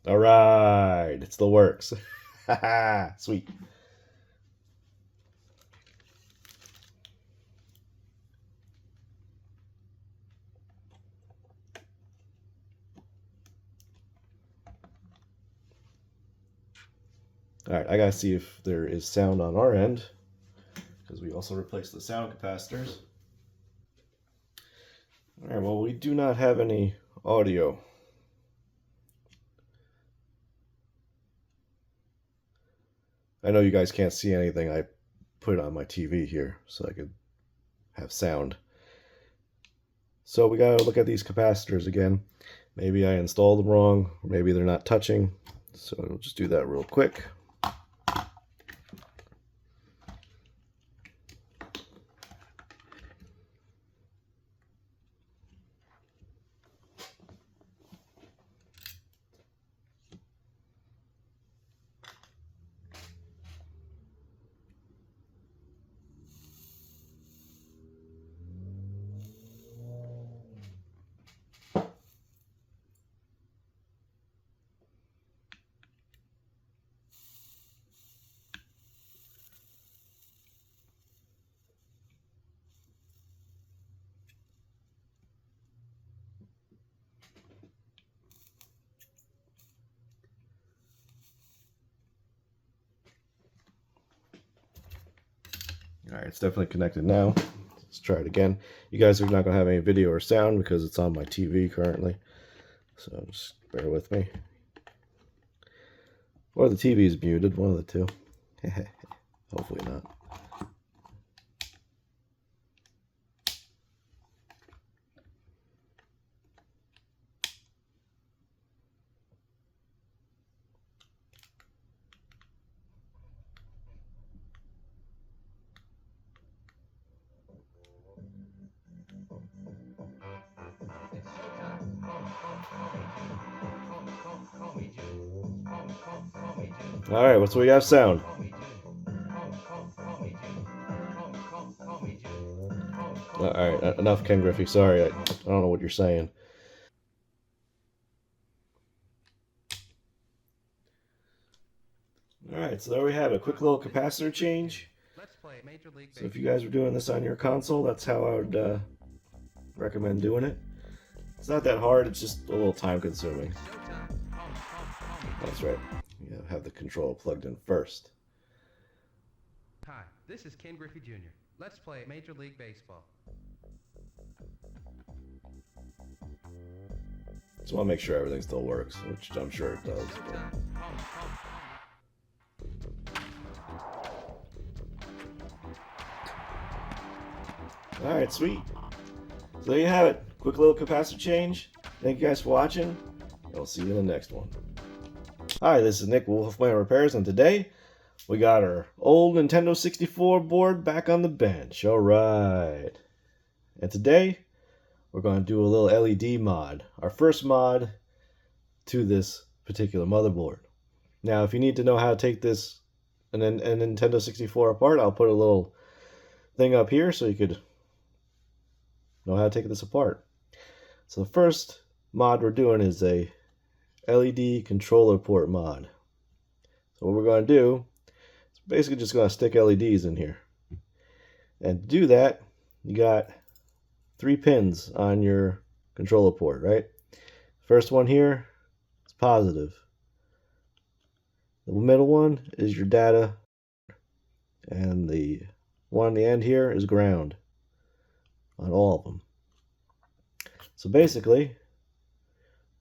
Alright, it still works. Haha, sweet. Alright, I gotta see if there is sound on our end, because we also replaced the sound capacitors. Alright, well, we do not have any audio. I know you guys can't see anything. I put it on my TV here so I could have sound. So we gotta look at these capacitors again. Maybe I installed them wrong, or maybe they're not touching. So we'll just do that real quick. Alright, it's definitely connected now. Let's try it again. You guys are not going to have any video or sound because it's on my TV currently. So just bear with me. Or the TV is muted, one of the two. Hopefully not. Alright, what's we have sound? Alright, enough Ken Griffey, sorry, I don't know what you're saying. Alright, so there we have it, a quick little capacitor change. So if you guys were doing this on your console, that's how I would recommend doing it. It's not that hard, it's just a little time consuming. That's right. You have the control plugged in first. Hi, this is Ken Griffey Jr. Let's play Major League Baseball. Just want to make sure everything still works, which I'm sure it does. Alright, sweet. So there you have it. Quick little capacitor change. Thank you guys for watching. I'll see you in the next one. Hi, this is Nick Wolfman Repairs, and today we got our old Nintendo 64 board back on the bench. Alright. And today we're going to do a little LED mod. Our first mod to this particular motherboard. Now, if you need to know how to take this and Nintendo 64 apart, I'll put a little thing up here so you could know how to take this apart. So the first mod we're doing is a LED controller port mod. So what we're going to do is basically just going to stick LEDs in here. And to do that, you got 3 pins on your controller port, right? First one here is positive. The middle one is your data, and the one on the end here is ground on all of them. So basically,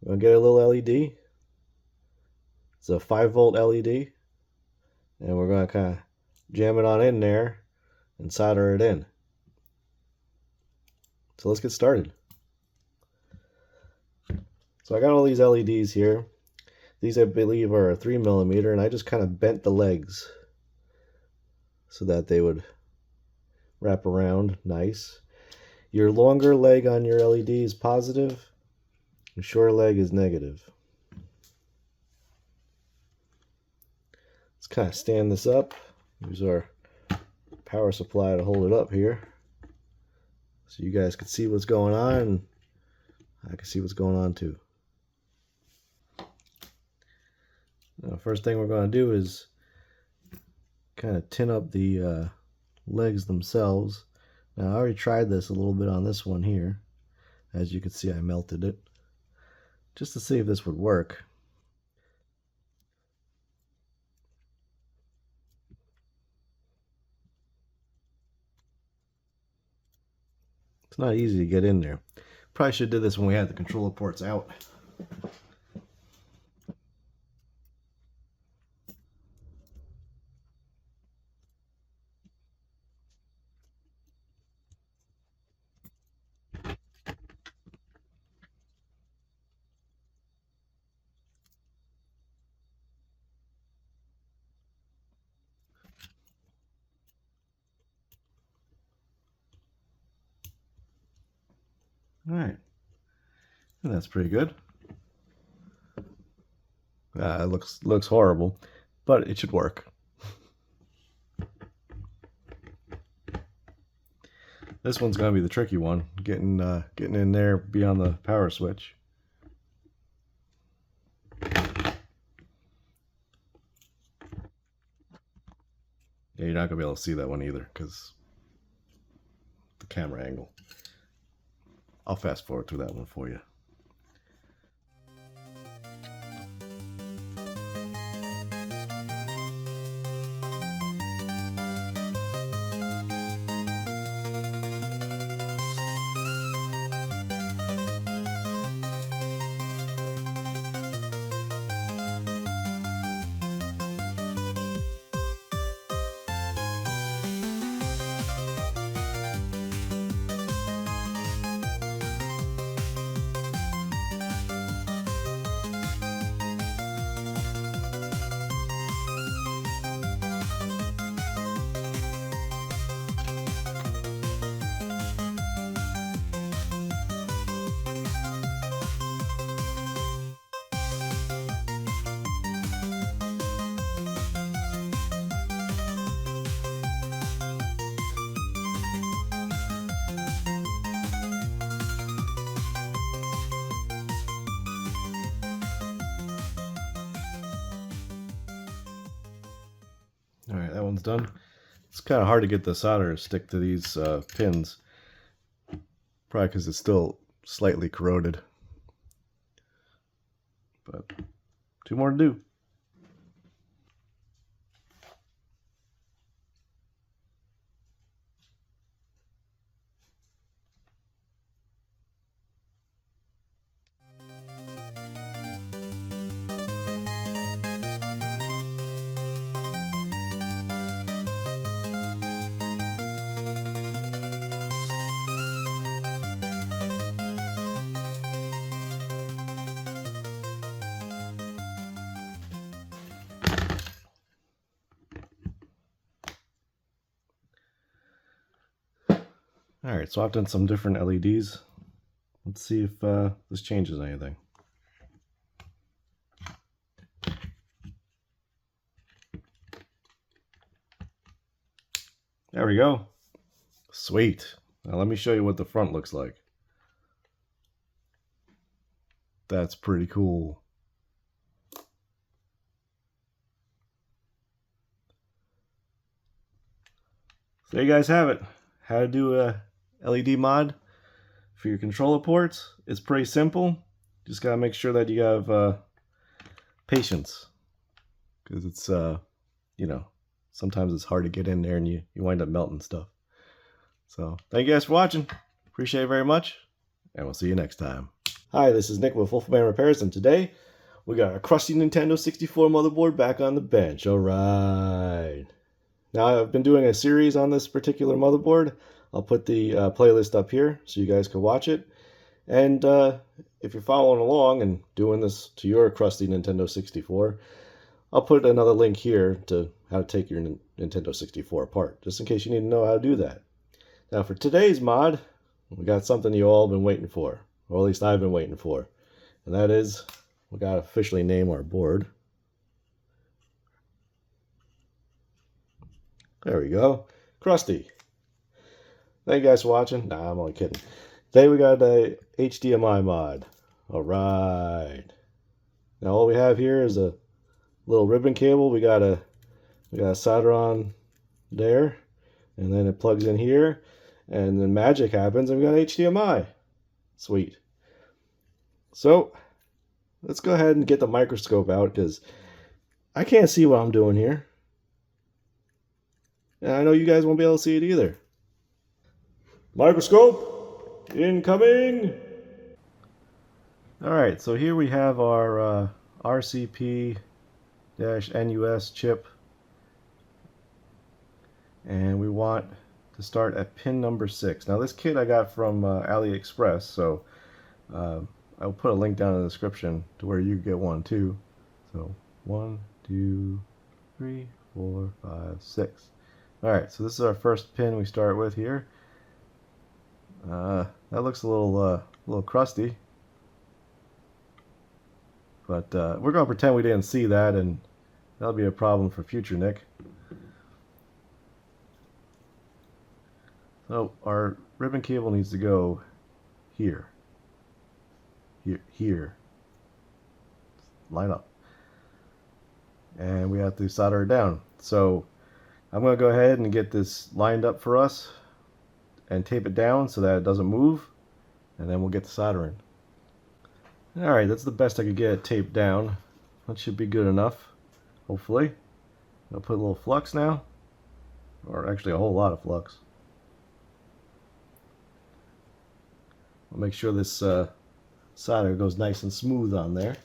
we're going to get a little LED. It's a 5-volt LED, and we're going to kind of jam it on in there and solder it in. So let's get started. So I got all these LEDs here. These I believe are 3mm, and I just kind of bent the legs so that they would wrap around nice. Your longer leg on your LED is positive, your shorter leg is negative. Let's kind of stand this up. Use our power supply to hold it up here, so you guys can see what's going on, and I can see what's going on too. Now, first thing we're going to do is kind of tin up the legs themselves. Now I already tried this a little bit on this one here. As you can see, I melted it just to see if this would work. It's not easy to get in there. Probably should have did this when we had the controller ports out. Alright, and that's pretty good. It looks horrible, but it should work. This one's gonna be the tricky one, getting in there beyond the power switch. Yeah, you're not gonna be able to see that one either because the camera angle. I'll fast forward through that one for you. Alright, that one's done. It's kind of hard to get the solder to stick to these pins. Probably because it's still slightly corroded. But 2 more to do. Alright, so I've done some different LEDs. Let's see if this changes anything. There we go. Sweet. Now let me show you what the front looks like. That's pretty cool. So there you guys have it. How to do a LED mod for your controller ports. It's pretty simple. Just gotta make sure that you have patience, because it's you know, sometimes it's hard to get in there and you wind up melting stuff. So thank you guys for watching. Appreciate it very much, and we'll see you next time. Hi, this is Nick with Wolfman Repairs, and today we got our crusty Nintendo 64 motherboard back on the bench. Alright. Now I've been doing a series on this particular motherboard. I'll put the playlist up here so you guys can watch it. And if you're following along and doing this to your crusty Nintendo 64, I'll put another link here to how to take your Nintendo 64 apart, just in case you need to know how to do that. Now for today's mod, we got something you all been waiting for, or at least I've been waiting for. And that is, we got to officially name our board. There we go. Crusty. Thank you guys for watching. Nah, I'm only kidding. Today we got a HDMI mod. Alright. Now all we have here is a little ribbon cable. We got a solder on there. And then it plugs in here. And then magic happens and we got HDMI. Sweet. So let's go ahead and get the microscope out, because I can't see what I'm doing here. And I know you guys won't be able to see it either. Microscope incoming! Alright, so here we have our RCP-NUS chip. And we want to start at pin number 6. Now this kit I got from AliExpress, so I'll put a link down in the description to where you get one too. So 1, 2, 3, 4, 5, 6. Alright, so this is our first pin we start with here. That looks a little crusty, but we're going to pretend we didn't see that, and that'll be a problem for future Nick. So our ribbon cable needs to go here. Here. Line up. And we have to solder it down. So I'm going to go ahead and get this lined up for us and tape it down so that it doesn't move, and then we'll get the soldering. Alright, that's the best I could get it taped down. That should be good enough, hopefully. I'll put a little flux now, or actually a whole lot of flux. I'll make sure this solder goes nice and smooth on there.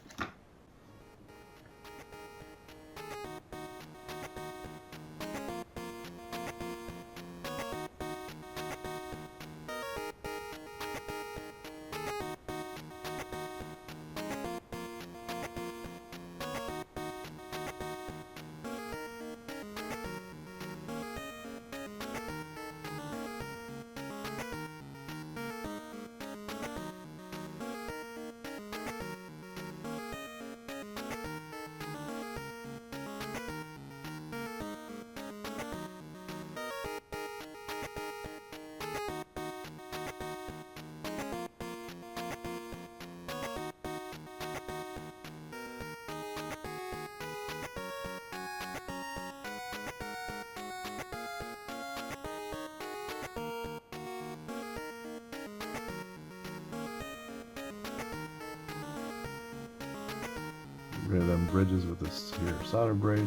Get rid of them bridges with this here solder braid.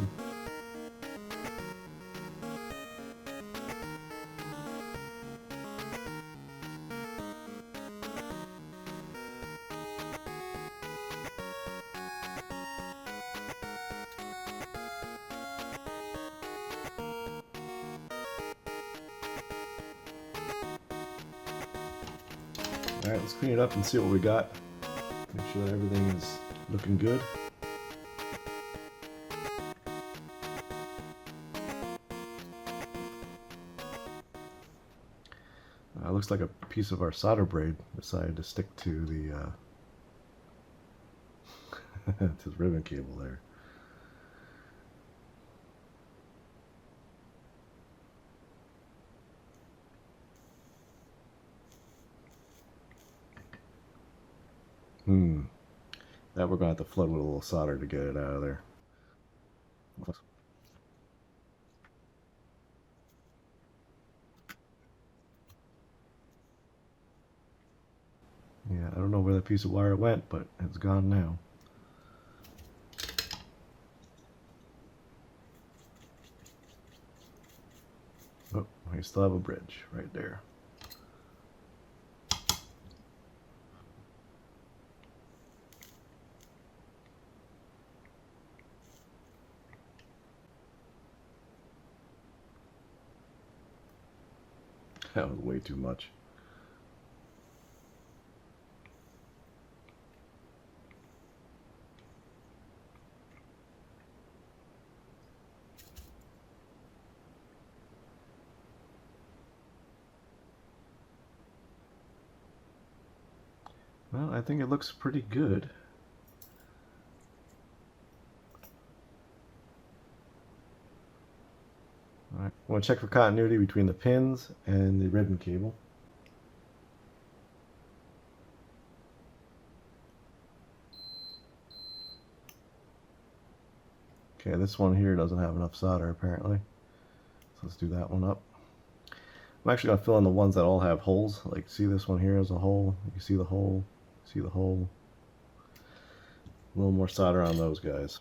Alright, let's clean it up and see what we got. Make sure that everything is looking good. Looks like a piece of our solder braid decided to stick to the to the ribbon cable there. That we're going to have to flood with a little solder to get it out of there. I don't know where that piece of wire went, but it's gone now. Oh, we still have a bridge right there. That was way too much. Well, I think it looks pretty good. All right, I want to check for continuity between the pins and the ribbon cable. Okay, this one here doesn't have enough solder apparently. So let's do that one up. I'm actually going to fill in the ones that all have holes. Like, see this one here has a hole. You see the hole. See the hole. A little more solder on those guys.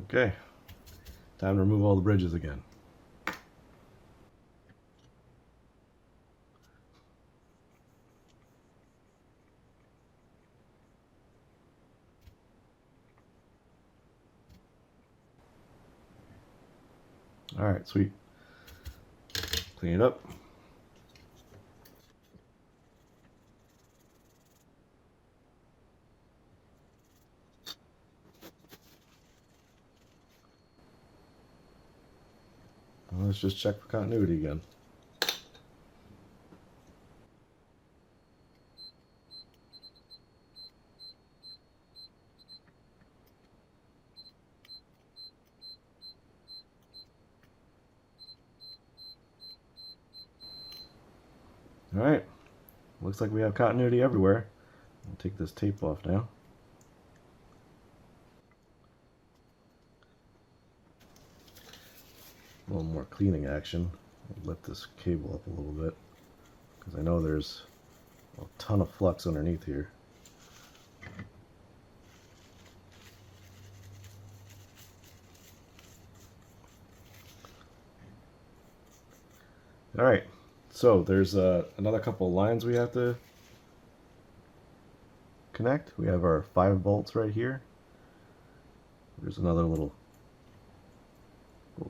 Okay, time to remove all the bridges again. All right, sweet. Clean it up. Let's just check for continuity again. All right, looks like we have continuity everywhere. I'll take this tape off now. A little more cleaning action. I'll lift this cable up a little bit because I know there's a ton of flux underneath here. All right, so there's another couple of lines we have to connect. We have our 5 volts right here. There's another little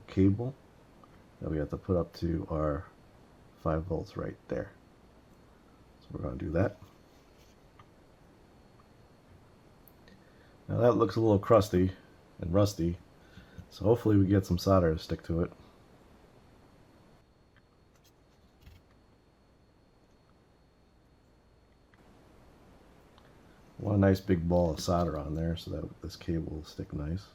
cable that we have to put up to our 5 volts right there. So we're going to do that. Now that looks a little crusty and rusty, so hopefully we get some solder to stick to it. I want a nice big ball of solder on there so that this cable will stick nice.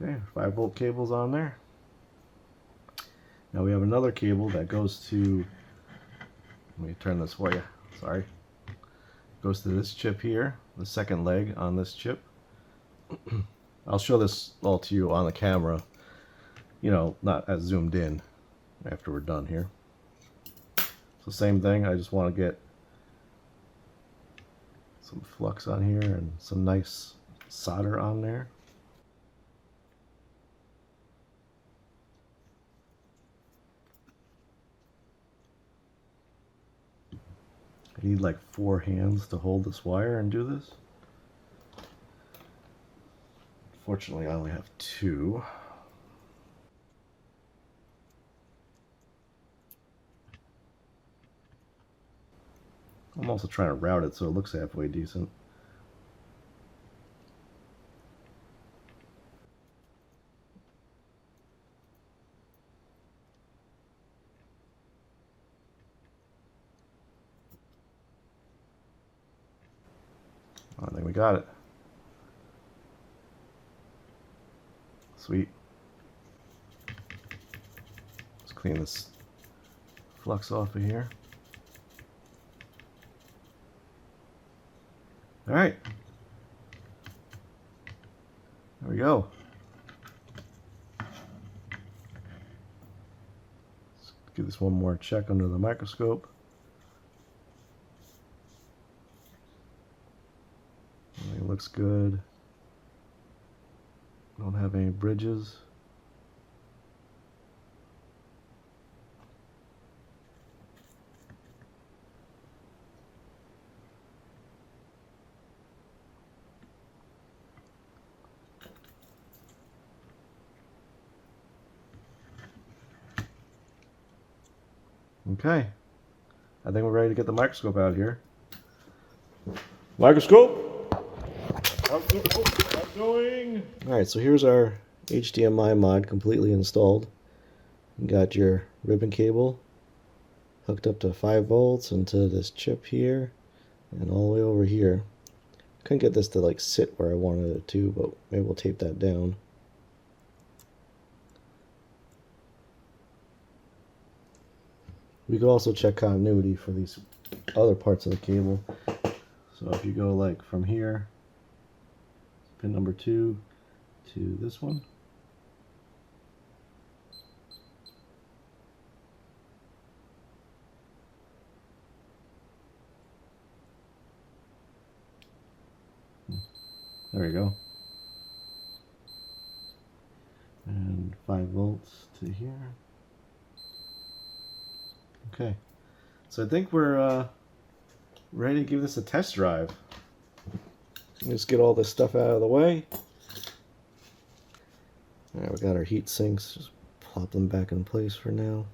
Okay, 5 volt cables on there. Now we have another cable that goes to, let me turn this for you, sorry. Goes to this chip here, the second leg on this chip. I'll show this all to you on the camera, you know, not as zoomed in after we're done here. So same thing, I just want to get some flux on here and some nice solder on there. I need like 4 hands to hold this wire and do this. Fortunately, I only have 2. I'm also trying to route it so it looks halfway decent. we got it. Sweet. Let's clean this flux off of here. All right. There we go. Let's give this one more check under the microscope. Everything looks good. Don't have any bridges. Okay, I think we're ready to get the microscope out here. Microscope! Outgoing! Alright, so here's our HDMI mod completely installed. You got your ribbon cable hooked up to 5 volts into this chip here and all the way over here. Couldn't get this to like sit where I wanted it to, but maybe we'll tape that down. We could also check continuity for these other parts of the cable. So if you go like from here, pin number 2 to this one. There you go. And 5 volts to here. Okay, so I think we're ready to give this a test drive. Let's get all this stuff out of the way. Alright, we got our heat sinks. Just plop them back in place for now.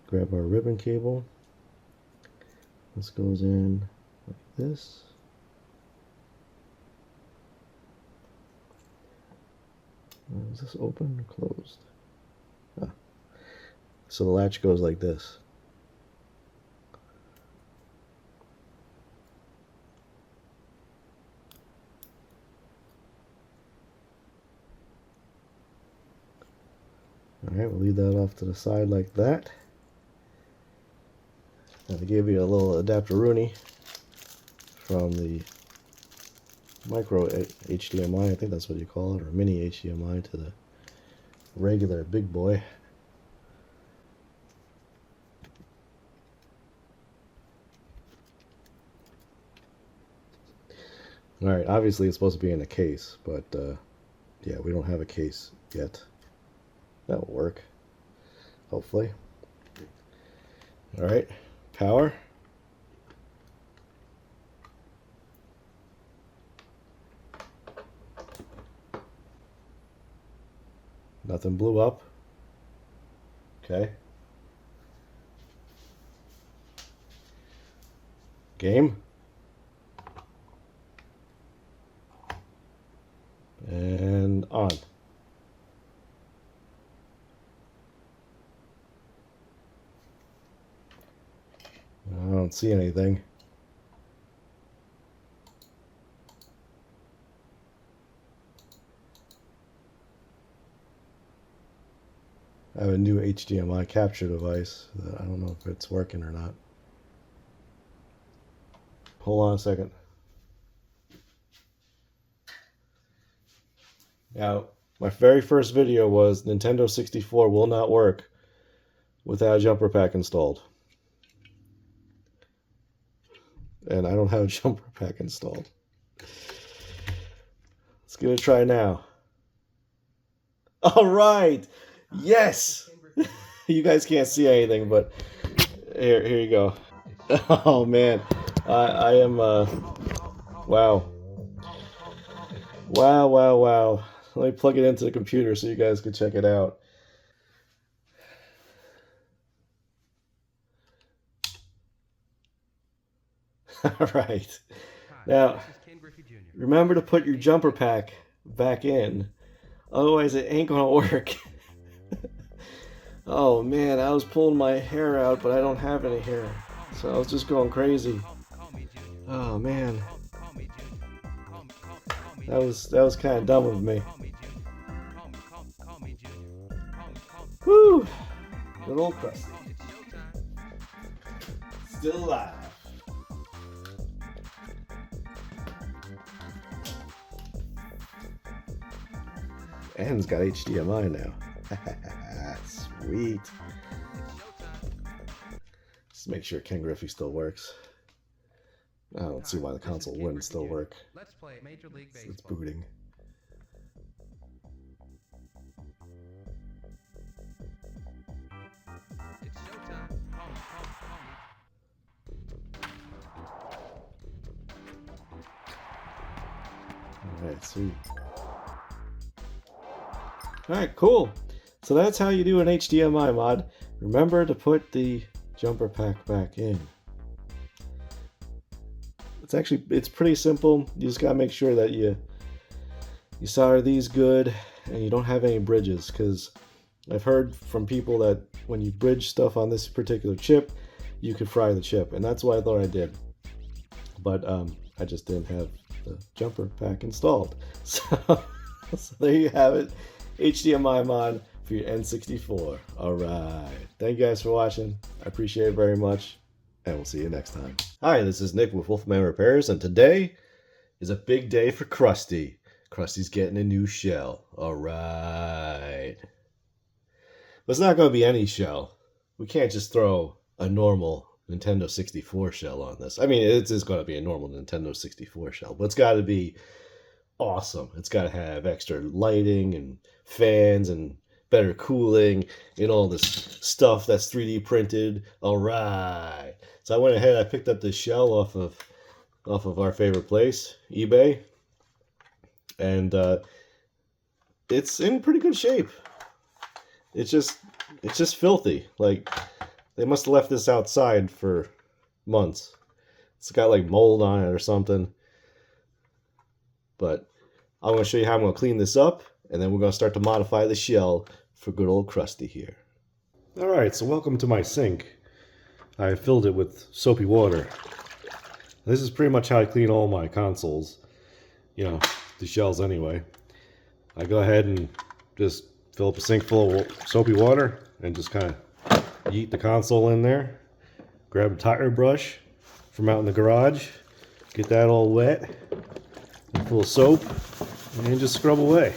Grab our ribbon cable. This goes in like this. Is this open or closed? Ah. So the latch goes like this. Alright, we'll leave that off to the side like that. And I gave you a little adapter-rooney from the micro HDMI, I think that's what you call it, or mini HDMI to the regular big boy. Alright, obviously it's supposed to be in a case, but yeah, we don't have a case yet. That'll work, hopefully. Alright, power. Nothing blew up. Okay. Game. And on. I don't see anything. I have a new HDMI capture device that I don't know if it's working or not. Hold on a second. Now, my very first video was Nintendo 64 will not work without a jumper pack installed. And I don't have a jumper pack installed. Let's give it a try now. All right. Yes. You guys can't see anything, but here you go. Oh man, I am wow. Wow. Let me plug it into the computer so you guys can check it out. All right. Now, remember to put your jumper pack back in. Otherwise, it ain't gonna work. Oh man, I was pulling my hair out, but I don't have any hair. So I was just going crazy. Oh man. That was kind of dumb of me. Woo! Good old Crusty. Still alive. And it's got HDMI now. Sweet. Just make sure Ken Griffey still works. I don't see why the console wouldn't still work. Let's play Major League Baseball. It's booting. It's showtime. Call me. Alright, sweet. Alright, cool. So that's how you do an HDMI mod. Remember to put the jumper pack back in. It's pretty simple. You just gotta make sure that you solder these good and you don't have any bridges, because I've heard from people that when you bridge stuff on this particular chip, you could fry the chip, and that's what I thought I did. But I just didn't have the jumper pack installed. So there you have it. HDMI mod for your N64. Alright. Thank you guys for watching. I appreciate it very much. And we'll see you next time. Hi, this is Nick with Wolfman Repairs, and today is a big day for Crusty. Krusty's getting a new shell. Alright. But it's not going to be any shell. We can't just throw a normal Nintendo 64 shell on this. I mean, it is going to be a normal Nintendo 64 shell, but it's got to be awesome. It's got to have extra lighting and fans and better cooling and all this stuff that's 3D printed. All right. So I went ahead, I picked up this shell off of our favorite place, eBay. And it's in pretty good shape. It's just filthy. Like, they must have left this outside for months. It's got like mold on it or something. But I'm going to show you how I'm going to clean this up, and then we're going to start to modify the shell for good old Crusty here. Alright, so welcome to my sink. I filled it with soapy water. This is pretty much how I clean all my consoles. You know, the shells anyway. I go ahead and just fill up a sink full of soapy water and just kind of yeet the console in there. Grab a tire brush from out in the garage. Get that all wet and full of soap, and just scrub away.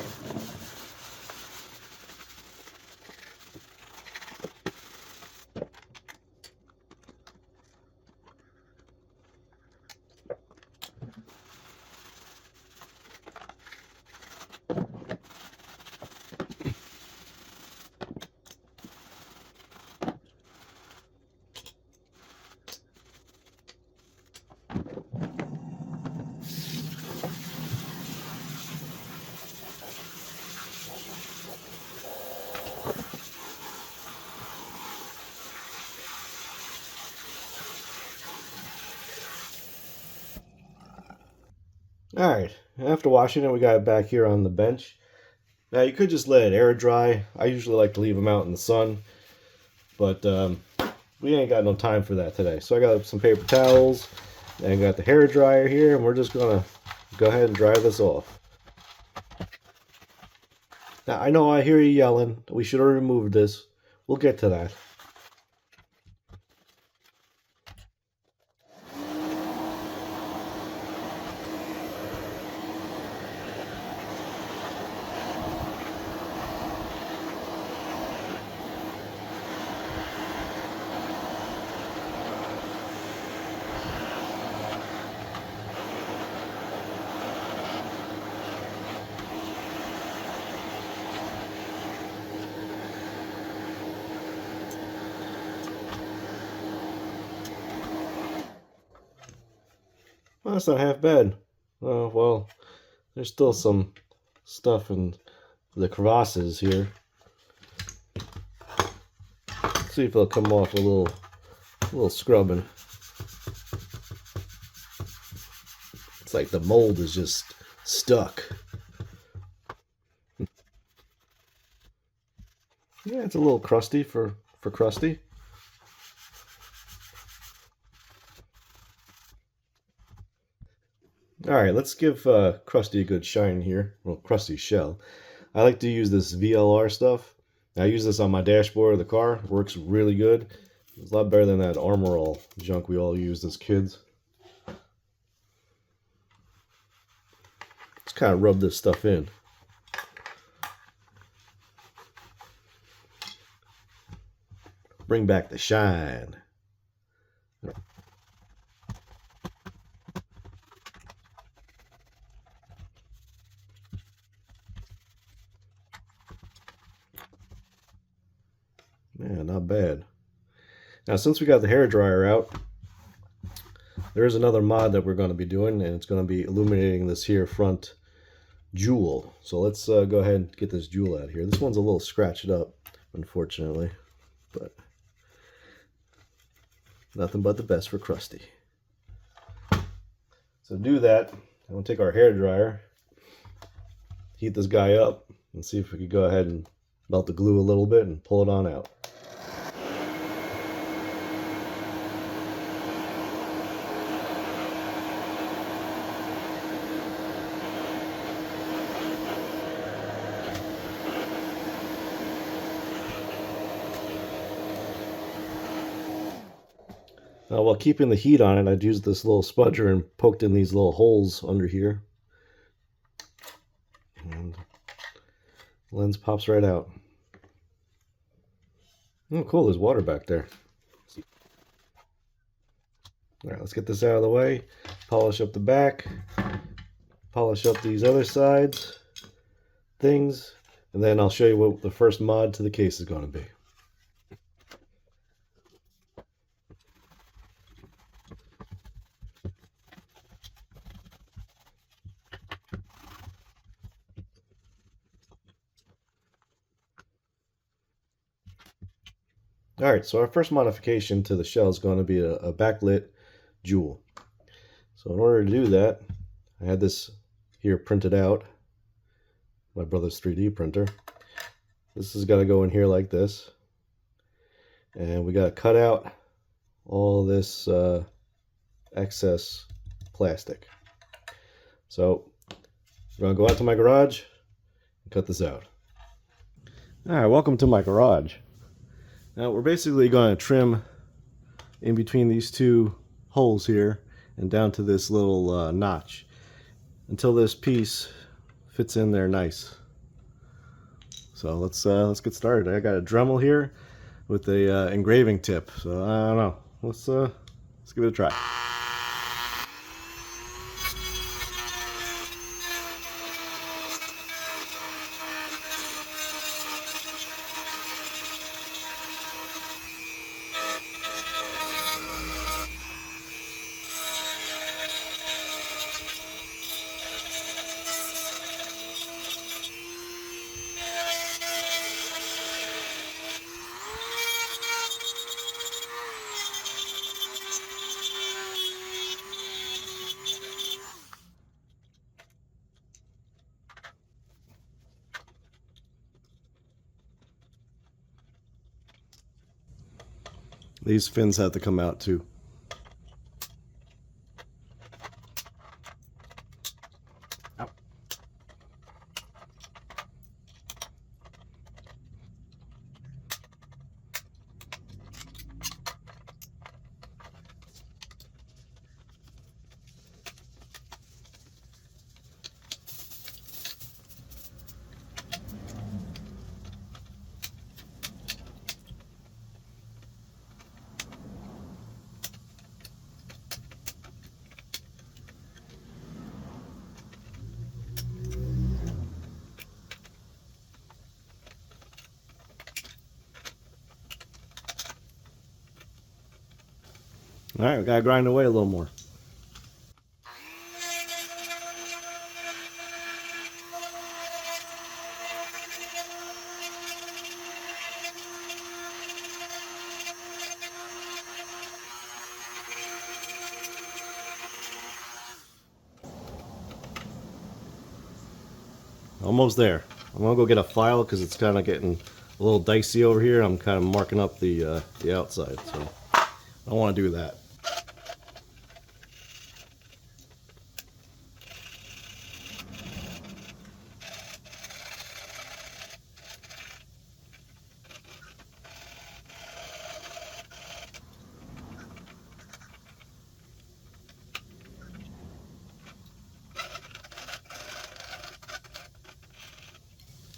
Alright, after washing it, we got it back here on the bench. Now, you could just let it air dry. I usually like to leave them out in the sun, but we ain't got no time for that today. So I got some paper towels, and got the hair dryer here, and we're just going to go ahead and dry this off. Now, I know I hear you yelling. We should have removed this. We'll get to that. Well, that's not half bad. Oh, well, there's still some stuff in the crevasses here. Let's see if it'll come off a little scrubbing. It's like the mold is just stuck. Yeah, it's a little crusty for Crusty. Alright, let's give Crusty a good shine here. Well, Krusty's shell. I like to use this VLR stuff. I use this on my dashboard of the car. It works really good. It's a lot better than that Armor All junk we all used as kids. Let's kind of rub this stuff in. Bring back the shine. Yeah, not bad. Now, since we got the hairdryer out, there's another mod that we're going to be doing, and it's going to be illuminating this here front jewel. So let's go ahead and get this jewel out here. This one's a little scratched up, unfortunately, but nothing but the best for Crusty. So to do that, I'm going to take our hairdryer, heat this guy up, and see if we could go ahead and melt the glue a little bit and pull it on out. While keeping the heat on it, I'd used this little spudger and poked in these little holes under here. And the lens pops right out. Oh, cool, there's water back there. Alright, let's get this out of the way. Polish up the back. Polish up these other sides. Things. And then I'll show you what the first mod to the case is going to be. Alright, so our first modification to the shell is going to be a backlit jewel. So in order to do that, I had this here printed out, my brother's 3D printer. This has got to go in here like this. And we got to cut out all this excess plastic. So I'm going to go out to my garage and cut this out. Alright, welcome to my garage. Now we're basically going to trim in between these two holes here and down to this little notch until this piece fits in there nice. So let's get started. I got a Dremel here with a engraving tip. So I don't know. Let's give it a try. These fins have to come out too. Ow. All right, we gotta grind away a little more. Almost there. I'm gonna go get a file because it's kind of getting a little dicey over here. I'm kind of marking up the outside, so I don't want to do that.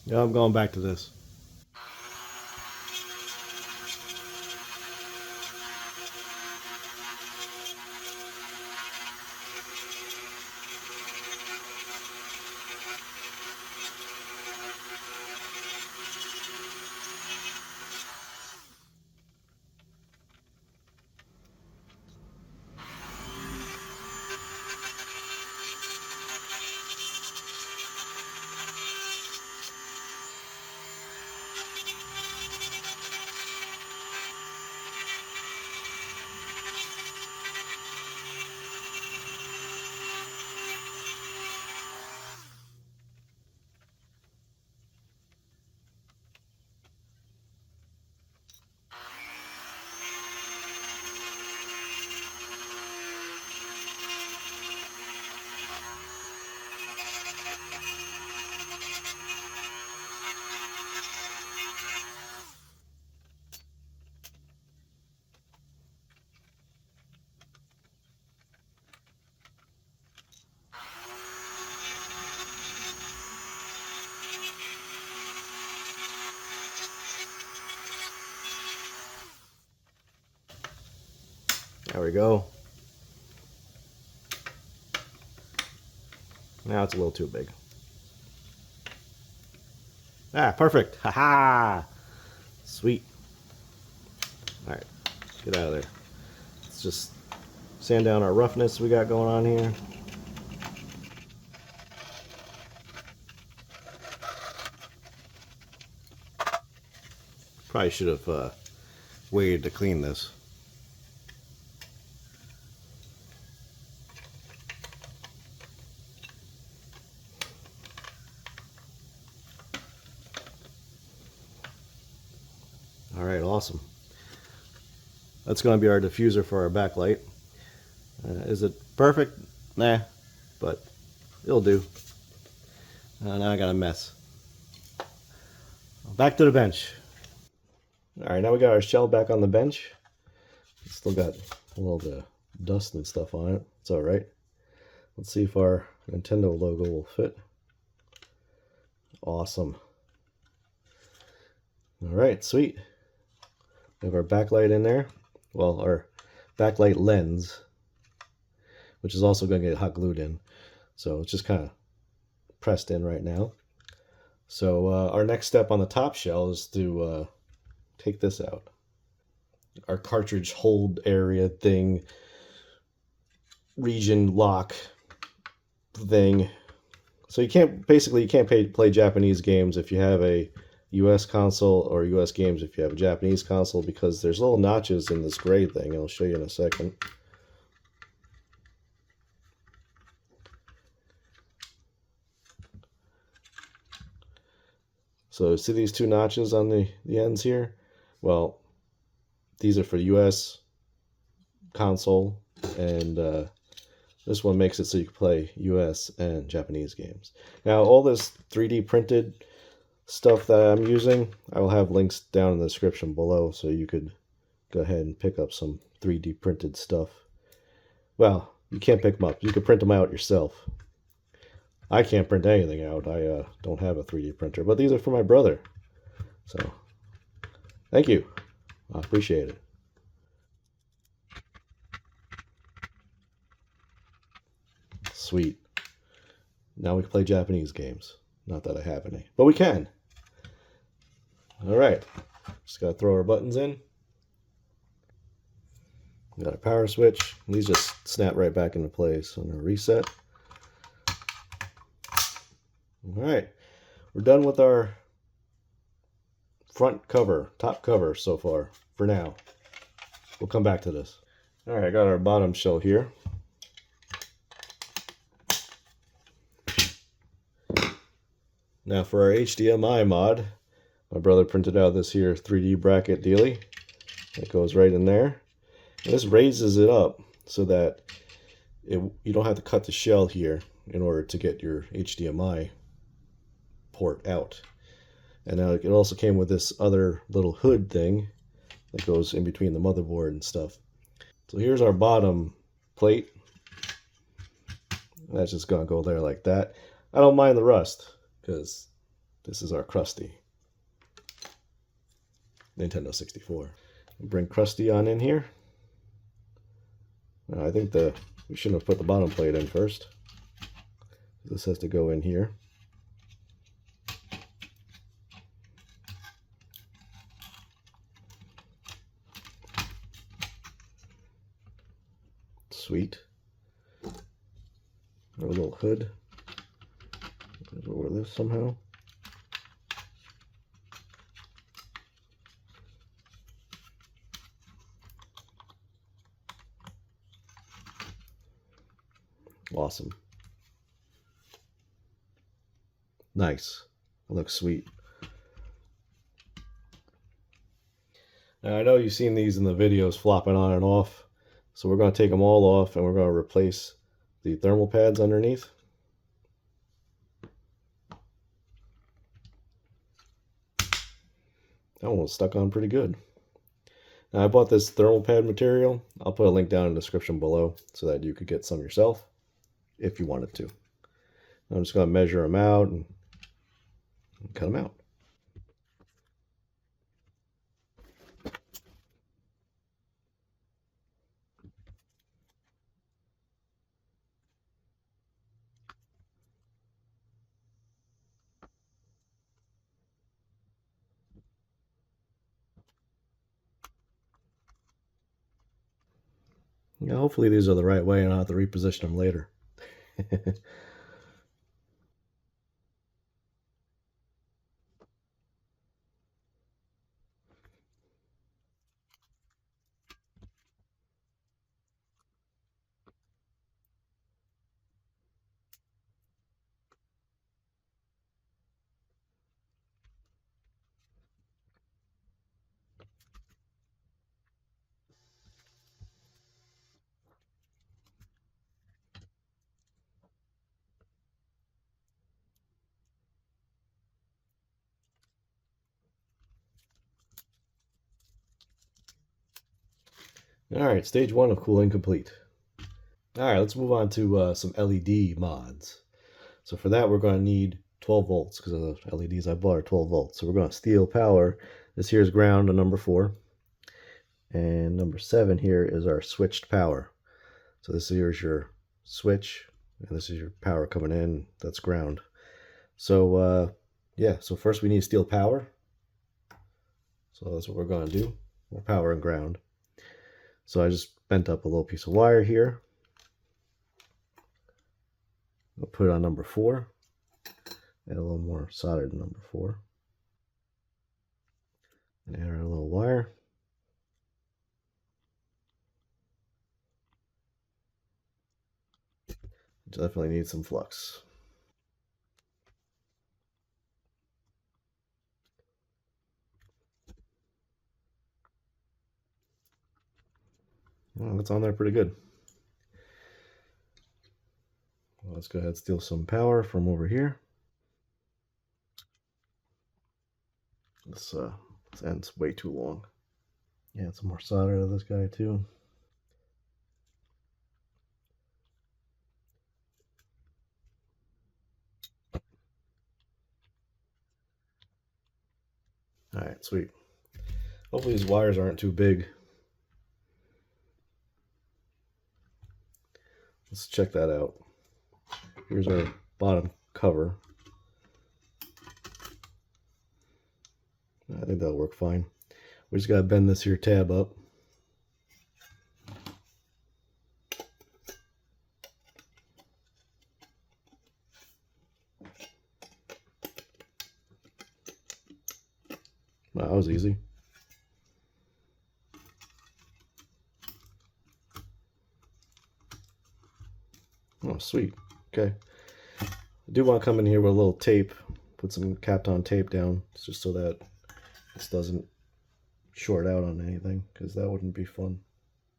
Yeah, I'm going back to this. There we go. Now it's a little too big. Ah, perfect. Haha. Sweet. Alright, get out of there. Let's just sand down our roughness we got going on here. Probably should have waited to clean this. Alright, awesome. That's going to be our diffuser for our backlight. Is it perfect? Nah, but it'll do. Now I got a mess. Back to the bench. Alright, now we got our shell back on the bench. It's still got a little bit of dust and stuff on it. It's alright. Let's see if our Nintendo logo will fit. Awesome. Alright, sweet. We have our backlight in there. Well, our backlight lens, which is also going to get hot glued in. So it's just kind of pressed in right now. So our next step on the top shell is to take this out. Our cartridge hold area thing, region lock thing. So you can't play Japanese games if you have a US console, or US games if you have a Japanese console, because there's little notches in this gray thing. I'll show you in a second. So see these two notches on the ends here? Well, these are for US console, and this one makes it so you can play US and Japanese games. Now all this 3D printed stuff that I'm using, I will have links down in the description below, so you could go ahead and pick up some 3D printed stuff. Well, you can't pick them up. You can print them out yourself. I can't print anything out. I don't have a 3D printer, but these are for my brother. So, thank you. I appreciate it. Sweet. Now we can play Japanese games. Not that I have any, but we can. Alright, just gotta throw our buttons in. We got a power switch. These just snap right back into place on a reset. Alright, we're done with our front cover, top cover so far, for now. We'll come back to this. Alright, I got our bottom shell here. Now for our HDMI mod, My brother printed out this here 3D bracket dealie that goes right in there. And this raises it up so that you don't have to cut the shell here in order to get your HDMI port out. And now it also came with this other little hood thing that goes in between the motherboard and stuff. So here's our bottom plate. That's just gonna go there like that. I don't mind the rust because this is our Crusty Nintendo 64. Bring Crusty on in here. Now, I think we shouldn't have put the bottom plate in first. This has to go in here. Sweet. Our little hood goes over this somehow. Awesome. Nice. It looks sweet. Now I know you've seen these in the videos flopping on and off. So we're going to take them all off and we're going to replace the thermal pads underneath. That one was stuck on pretty good. Now I bought this thermal pad material. I'll put a link down in the description below so that you could get some yourself if you wanted to. I'm just going to measure them out and cut them out. Yeah, hopefully these are the right way and I'll have to reposition them later. Alright, stage 1 of cooling complete. Alright, let's move on to some LED mods. So for that we're going to need 12 volts because the LEDs I bought are 12 volts. So we're going to steal power. This here is ground on number 4. And number 7 here is our switched power. So this here is your switch and this is your power coming in. That's ground. So yeah, so first we need to steal power. So that's what we're going to do. More power and ground. So I just bent up a little piece of wire here. I'll put it on number 4. Add a little more solder to number 4. And add our little wire. Definitely need some flux. Well, that's on there pretty good. Well, let's go ahead and steal some power from over here. This end's way too long. Yeah, some more solder to this guy too. Alright, sweet. Hopefully these wires aren't too big. Let's check that out. Here's our bottom cover. I think that'll work fine. We just gotta bend this here tab up. Wow, that was easy. Oh, sweet. Okay. I do want to come in here with a little tape. Put some Kapton tape down, just so that this doesn't short out on anything, because that wouldn't be fun.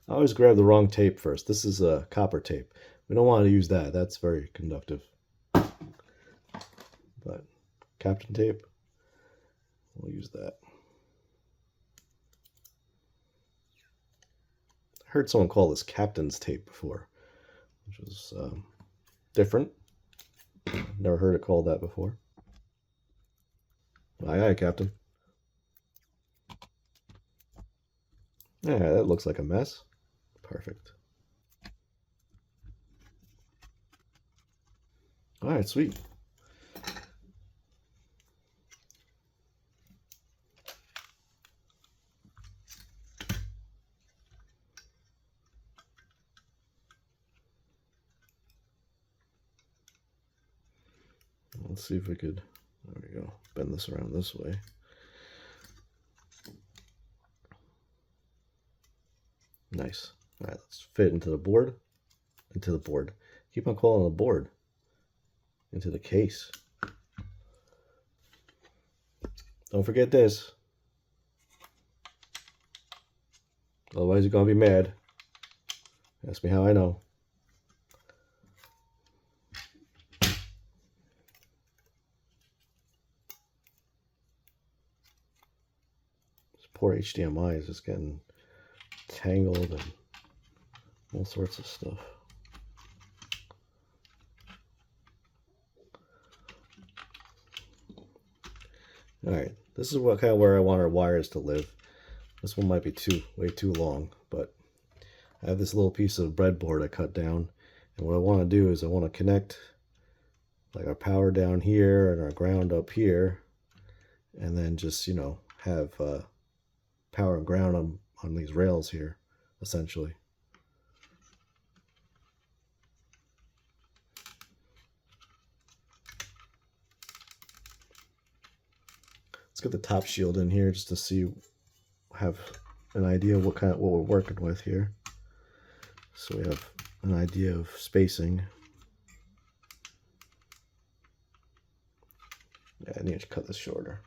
I always grab the wrong tape first. This is a copper tape. We don't want to use that. That's very conductive. But Captain tape, we'll use that. I heard someone call this Captain's tape before, which was different. Never heard it called that before. Aye, aye, Captain. Yeah, that looks like a mess. Perfect. All right, sweet. Let's see if we could, there we go, bend this around this way. Nice. All right, let's fit into the board. Into the board. Keep on calling the board. Into the case. Don't forget this. Otherwise you're going to be mad. Ask me how I know. This poor HDMI is just getting tangled and all sorts of stuff. Alright, this is what kind of where I want our wires to live. This one might be way too long, but I have this little piece of breadboard I cut down, and what I want to do is I want to connect like our power down here and our ground up here, and then just, you know, have power and ground on these rails here, essentially. Let's get the top shield in here just to have an idea what we're working with here. So we have an idea of spacing. Yeah, I need to cut this shorter.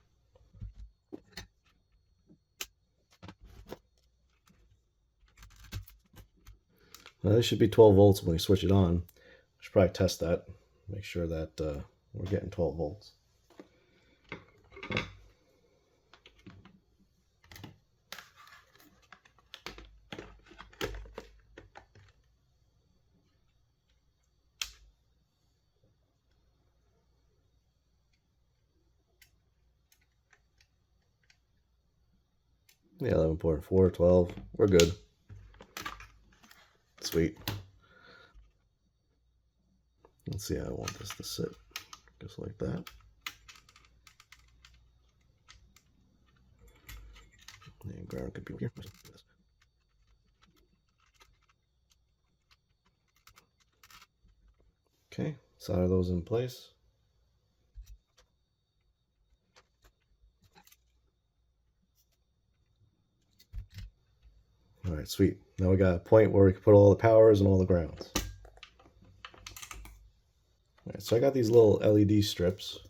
Now this should be 12 volts when we switch it on. I should probably test that, make sure that we're getting 12 volts. Yeah, 11.4, 12. We're good. Sweet. Let's see how I want this to sit. Just like that. And ground could be here. Okay, solder those in place. All right, sweet. Now we got a point where we can put all the powers and all the grounds. All right, so I got these little LED strips.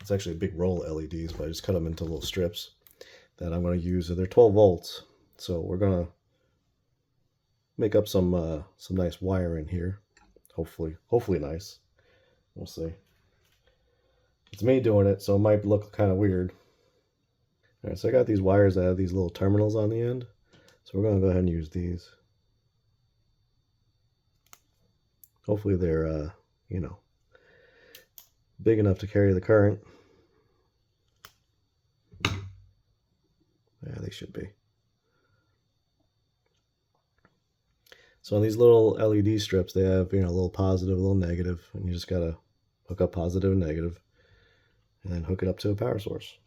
It's actually a big roll of LEDs, but I just cut them into little strips that I'm going to use. They're 12 volts, so we're going to make up some nice wire in here. Hopefully nice. We'll see. It's me doing it, so it might look kind of weird. All right, so I got these wires that have these little terminals on the end. So we're going to go ahead and use these. Hopefully they're, you know, big enough to carry the current. Yeah, they should be. So on these little LED strips, they have, you know, a little positive, a little negative, and you just got to hook up positive and negative, and then hook it up to a power source.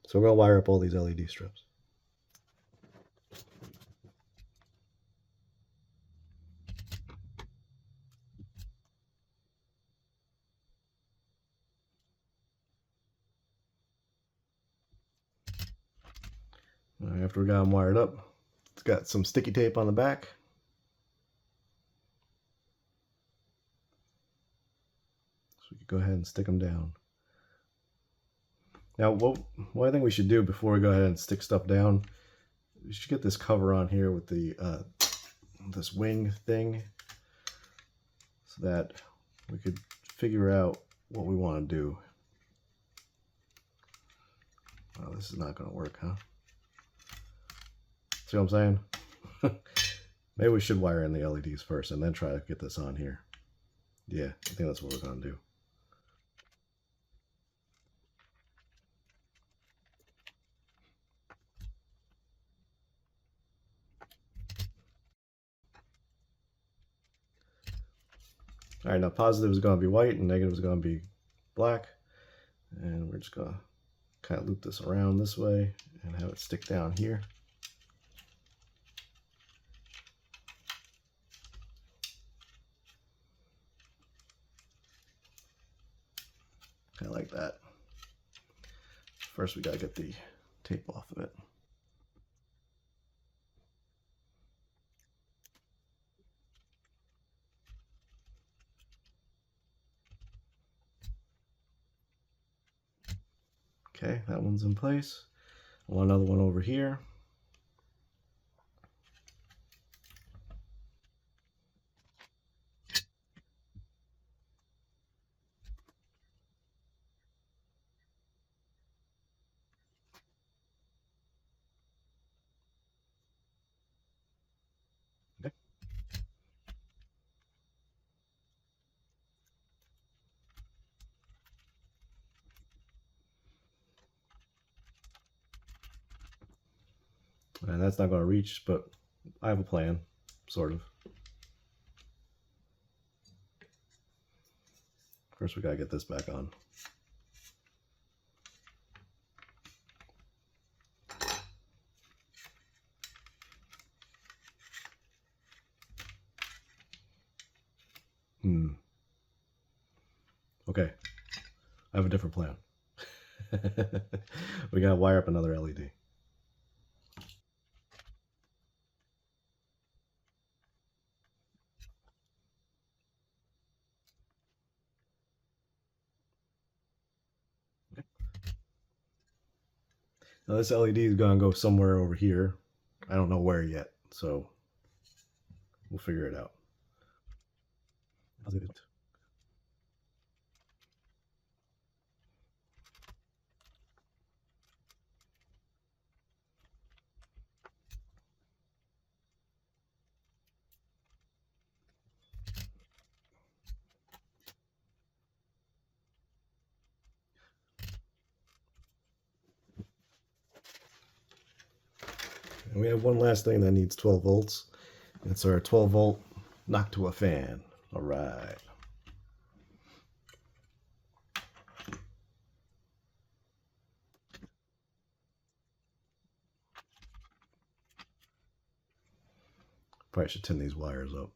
So we're going to wire up all these LED strips. After we got them wired up, it's got some sticky tape on the back. So we can go ahead and stick them down. Now, what I think we should do before we go ahead and stick stuff down, we should get this cover on here with the this wing thing, so that we could figure out what we want to do. Oh, this is not going to work, huh? See what I'm saying? Maybe we should wire in the LEDs first and then try to get this on here. Yeah, I think that's what we're going to do. All right, now positive is going to be white and negative is going to be black. And we're just going to kind of loop this around this way and have it stick down here. Kind of like that. First, we got to get the tape off of it. Okay, that one's in place. I want another one over here. Okay. And that's not going to reach, but I have a plan, sort of. First, we got to get this back on. Okay, I have a different plan. We got to wire up another LED. Now this LED is going to go somewhere over here. I don't know where yet, so we'll figure it out. And we have one last thing that needs 12 volts. It's our 12 volt knock to a fan. All right. Probably should tin these wires up.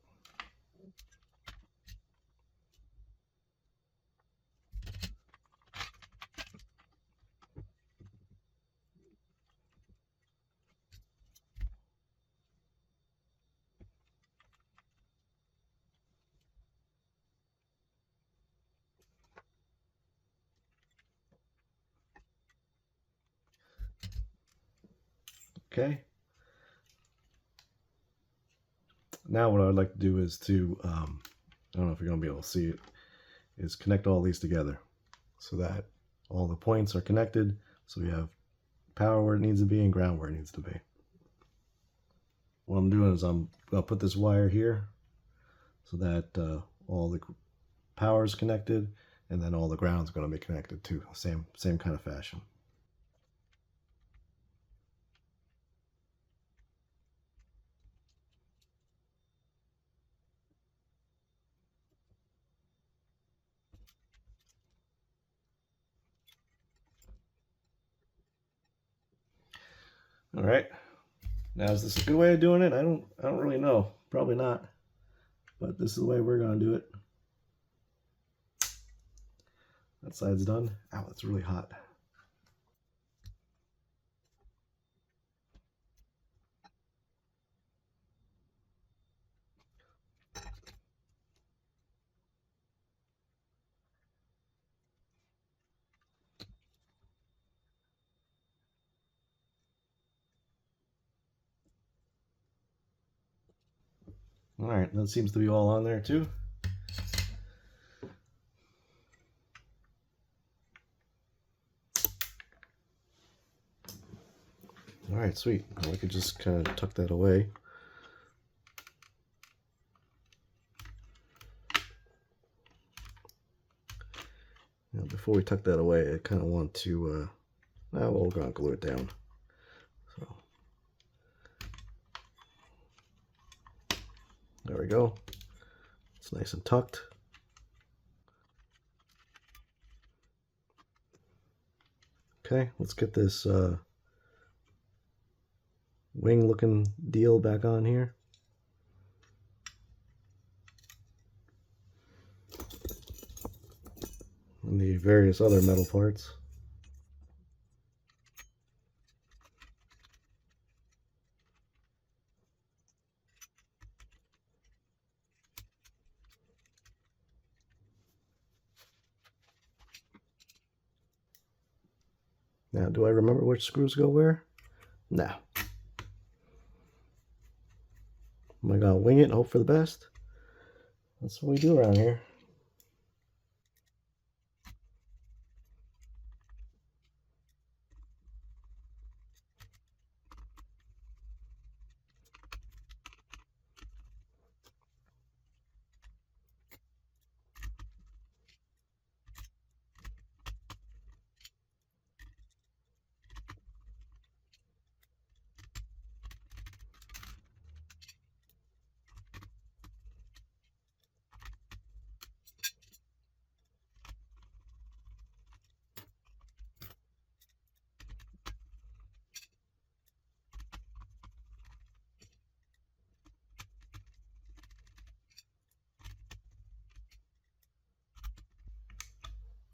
Okay. Now what I'd like to do is to, I don't know if you're going to be able to see it, is connect all these together so that all the points are connected. So we have power where it needs to be and ground where it needs to be. What I'm doing is I'm going to put this wire here so that all the power is connected and then all the ground is going to be connected too. Same kind of fashion. All right. Now, is this a good way of doing it? I don't really know. Probably not. But this is the way we're going to do it. That side's done. Ow, it's really hot. Alright, that seems to be all on there too. Alright, sweet. Now we could just kind of tuck that away. Now, before we tuck that away, I kind of want to, well, we're going to glue it down. So, there we go. It's nice and tucked. Okay, let's get this wing looking deal back on here. And the various other metal parts. Now, do I remember which screws go where? No. Am I gonna wing it and hope for the best? That's what we do around here.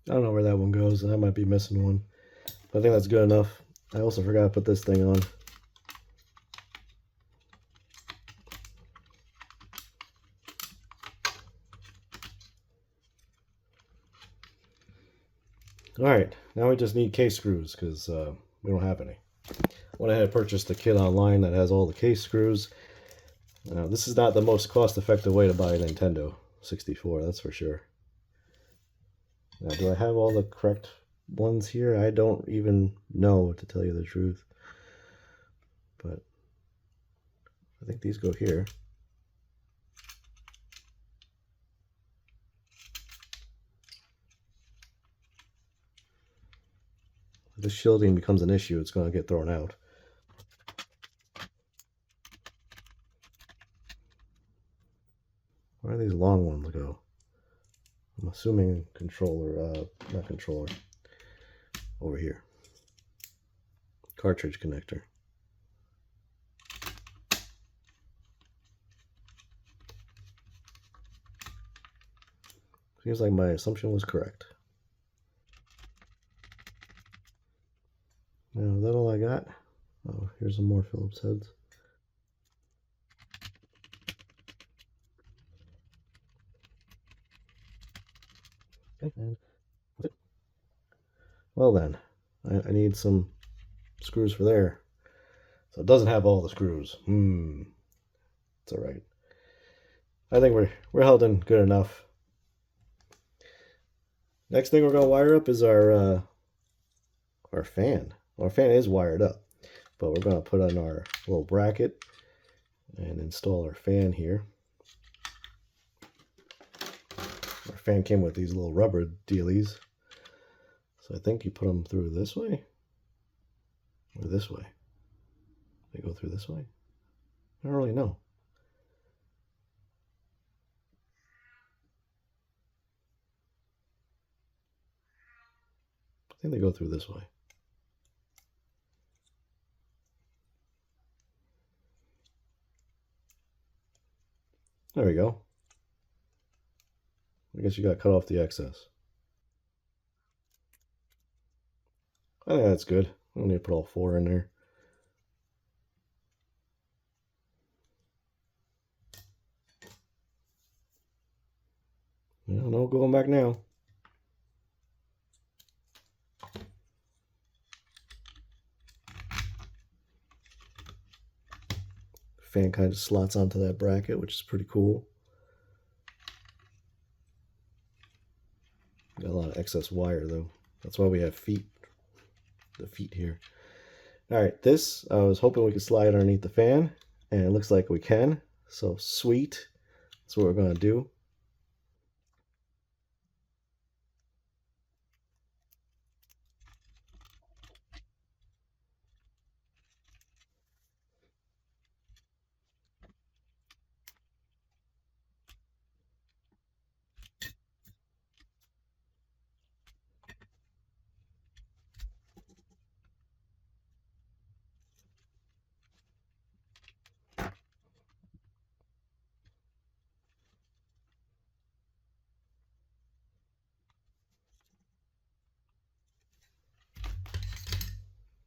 I don't know where that one goes, and I might be missing one. But I think that's good enough. I also forgot to put this thing on. Alright, now we just need case screws, because we don't have any. Went ahead and purchased a kit online that has all the case screws. This is not the most cost-effective way to buy a Nintendo 64, that's for sure. Now, do I have all the correct ones here? I don't even know, to tell you the truth. But I think these go here. If this shielding becomes an issue, it's going to get thrown out. Where do these long ones go? I'm assuming controller, not controller, over here. Cartridge connector. Seems like my assumption was correct. Now, is that all I got? Oh, here's some more Phillips heads. Okay, and that's it. Well then, I need some screws for there. So it doesn't have all the screws. It's alright. I think we're held in good enough. Next thing we're gonna wire up is our fan. Well, our fan is wired up, but we're gonna put on our little bracket and install our fan here. Our fan came with these little rubber dealies. So I think you put them through this way or this way. They go through this way? I don't really know. I think they go through this way. There we go. I guess you got to cut off the excess. I think that's good. I don't need to put all 4 in there. Yeah, no going back now. fan kind of slots onto that bracket, which is pretty cool. Got a lot of excess wire though. That's why we have the feet here. Alright, this, I was hoping we could slide underneath the fan, and it looks like we can. So sweet. That's what we're going to do.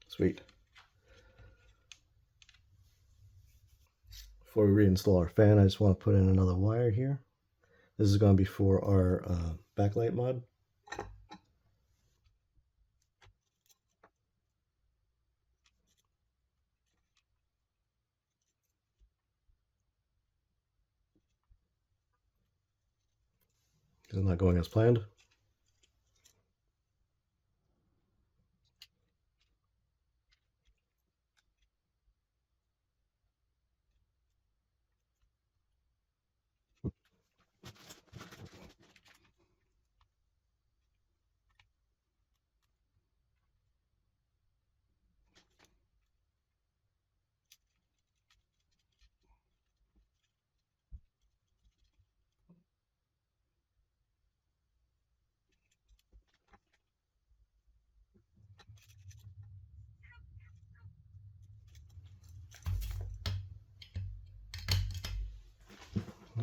Sweet. Before we reinstall our fan, I just want to put in another wire here. This is going to be for our backlight mod. It's not going as planned.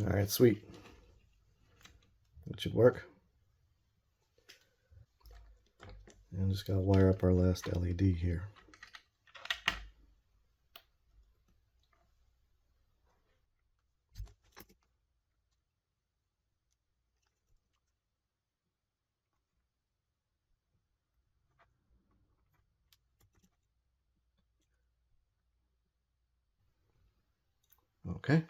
Alright, sweet. That should work. And just gotta wire up our last LED here. Okay.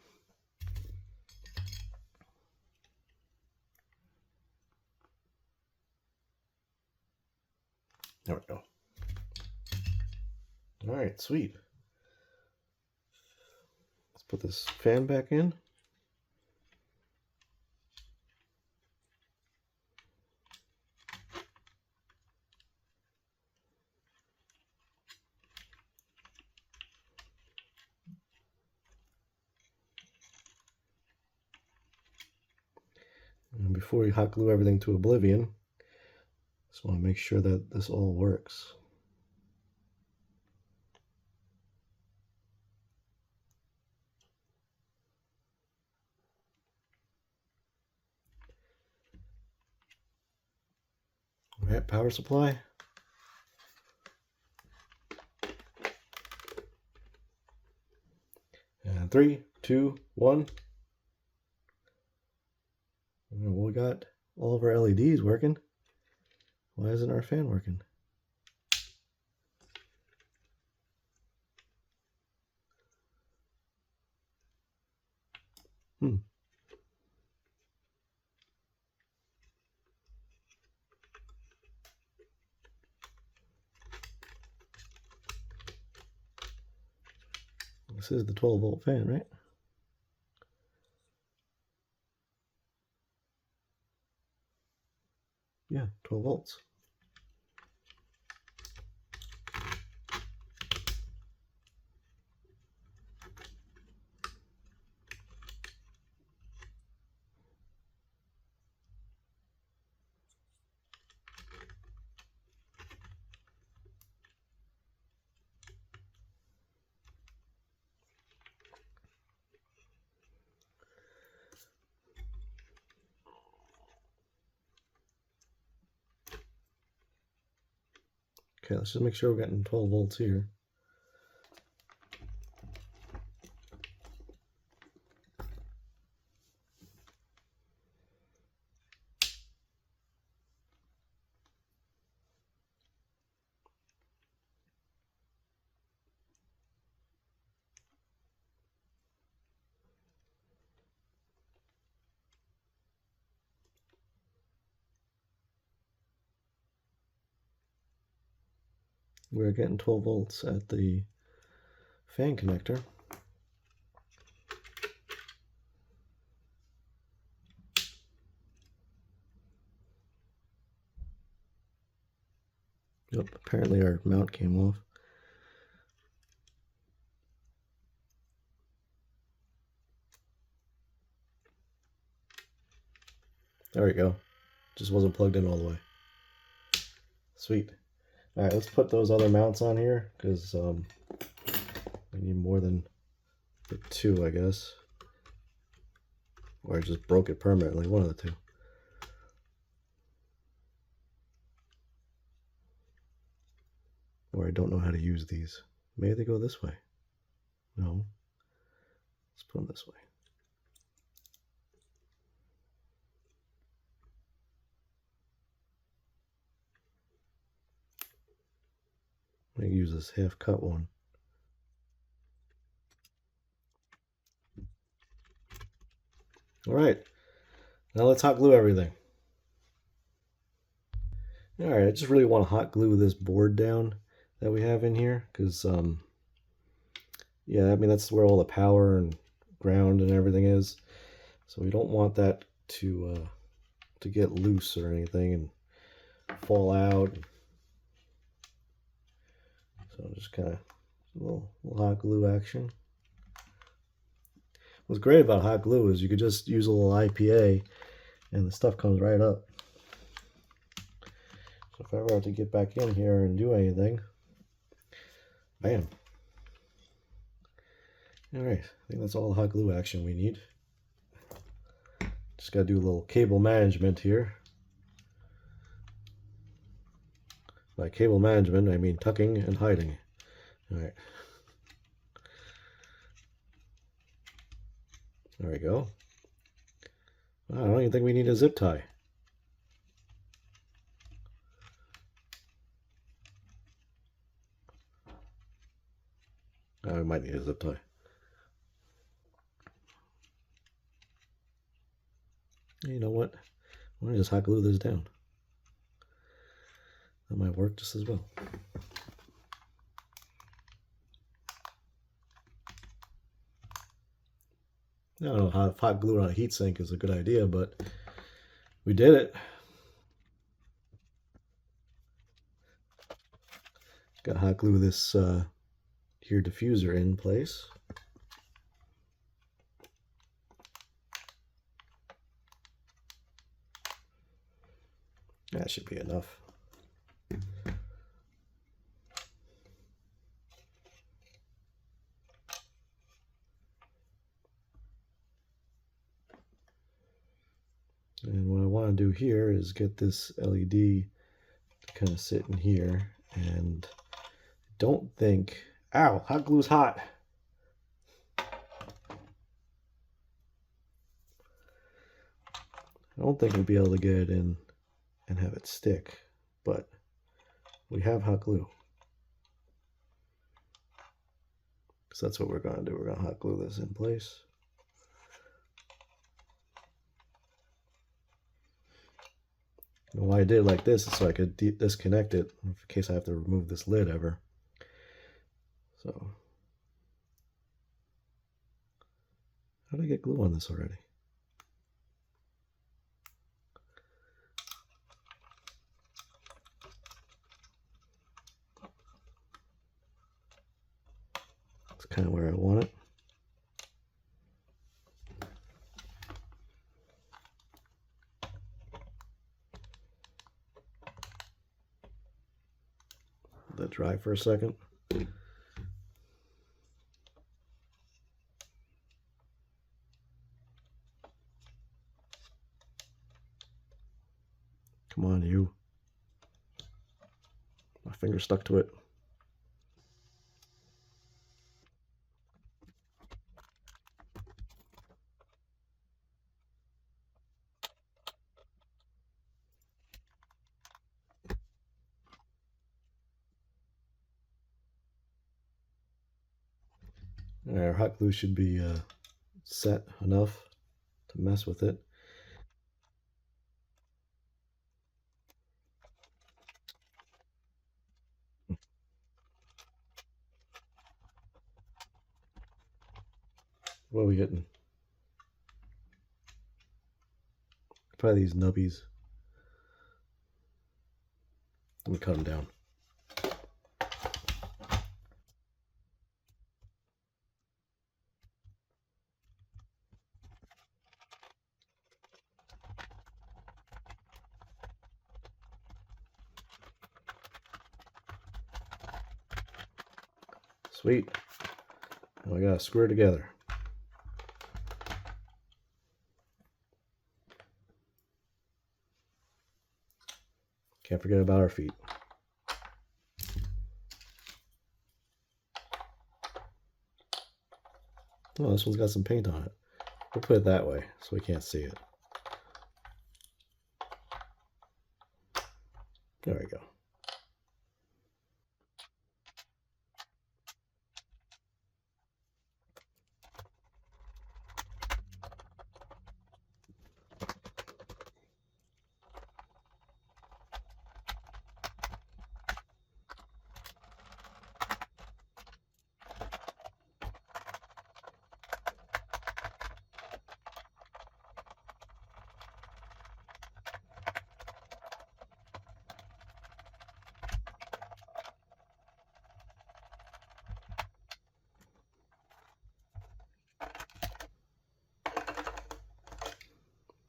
There we go. Alright, sweet. Let's put this fan back in. And before we hot glue everything to oblivion, just want to make sure that this all works. Alright, power supply. And 3, 2, 1. We got all of our LEDs working. Why isn't our fan working? This is the 12-volt fan, right? Yeah, 12 volts. Okay, let's just make sure we're getting 12 volts here. we're getting 12 volts at the fan connector. Yep, apparently our mount came off. There we go. Just wasn't plugged in all the way. Sweet. All right, let's put those other mounts on here because we need more than the two, I guess. Or I just broke it permanently, one of the two. Or I don't know how to use these. Maybe they go this way. No. Let's put them this way. I'm going to use this half cut one. All right. Now let's hot glue everything. All right, I just really want to hot glue this board down that we have in here because, yeah, I mean, that's where all the power and ground and everything is. So we don't want that to get loose or anything and fall out. So just kind of a little hot glue action. What's great about hot glue is you could just use a little IPA and the stuff comes right up. So if I ever have to get back in here and do anything, bam. All right, I think that's all the hot glue action we need. Just got to do a little cable management here. By cable management, I mean tucking and hiding. All right. There we go. I don't even think we need a zip tie. We might need a zip tie. You know what? I'm going to just hot glue this down. That might work just as well. I don't know how hot glue on a heatsink is a good idea, but we did it. Got to hot glue this here diffuser in place. That should be enough. And what I want to do here is get this LED to kind of sit in here, and don't think, ow, hot glue's hot. I don't think we'll be able to get it in and have it stick, but we have hot glue. So that's what we're going to do. We're going to hot glue this in place. And why I did it like this is so I could disconnect it in case I have to remove this lid ever. So, how did I get glue on this already? That's kind of where I want it. Let that dry for a second. Come on, you. My finger stuck to it. Our hot glue should be set enough to mess with it. What are we getting? Probably these nubbies. Let me cut them down. Sweet. Now we gotta screw it together. Can't forget about our feet. Oh, this one's got some paint on it. We'll put it that way so we can't see it. There we go.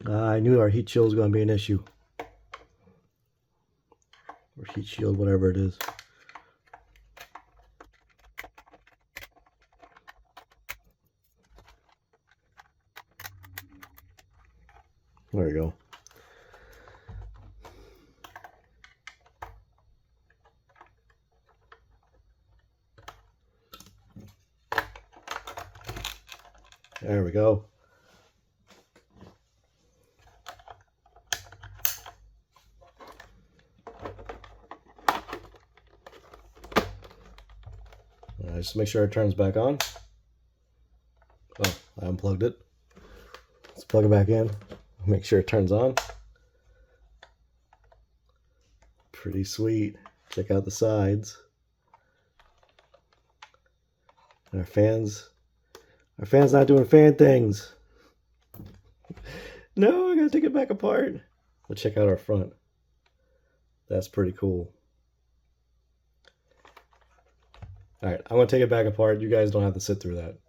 I knew our heat shield was going to be an issue. Or heat shield, whatever it is. There you go. There we go. Just make sure it turns back on. Oh, I unplugged it. Let's plug it back in. Make sure it turns on. Pretty sweet. Check out the sides. Our fans not doing fan things. No, I gotta take it back apart. Let's check out our front. That's pretty cool. Alright, I'm going to take it back apart. You guys don't have to sit through that.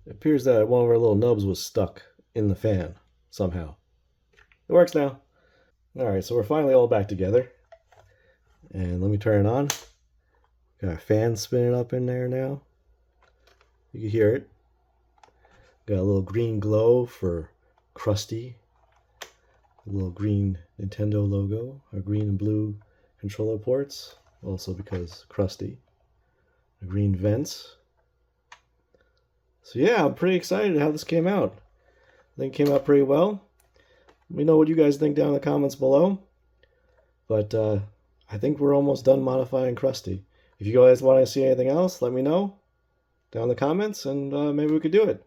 It appears that one of our little nubs was stuck in the fan somehow. It works now. Alright, so we're finally all back together. And let me turn it on. Got our fan spinning up in there now. You can hear it. Got a little green glow for Crusty. A little green Nintendo logo. Our green and blue controller ports. Also because Crusty. Green vents. So yeah, I'm pretty excited how this came out. I think it came out pretty well. Let me know what you guys think down in the comments below. But I think we're almost done modifying Crusty. If you guys want to see anything else, let me know down in the comments and maybe we could do it.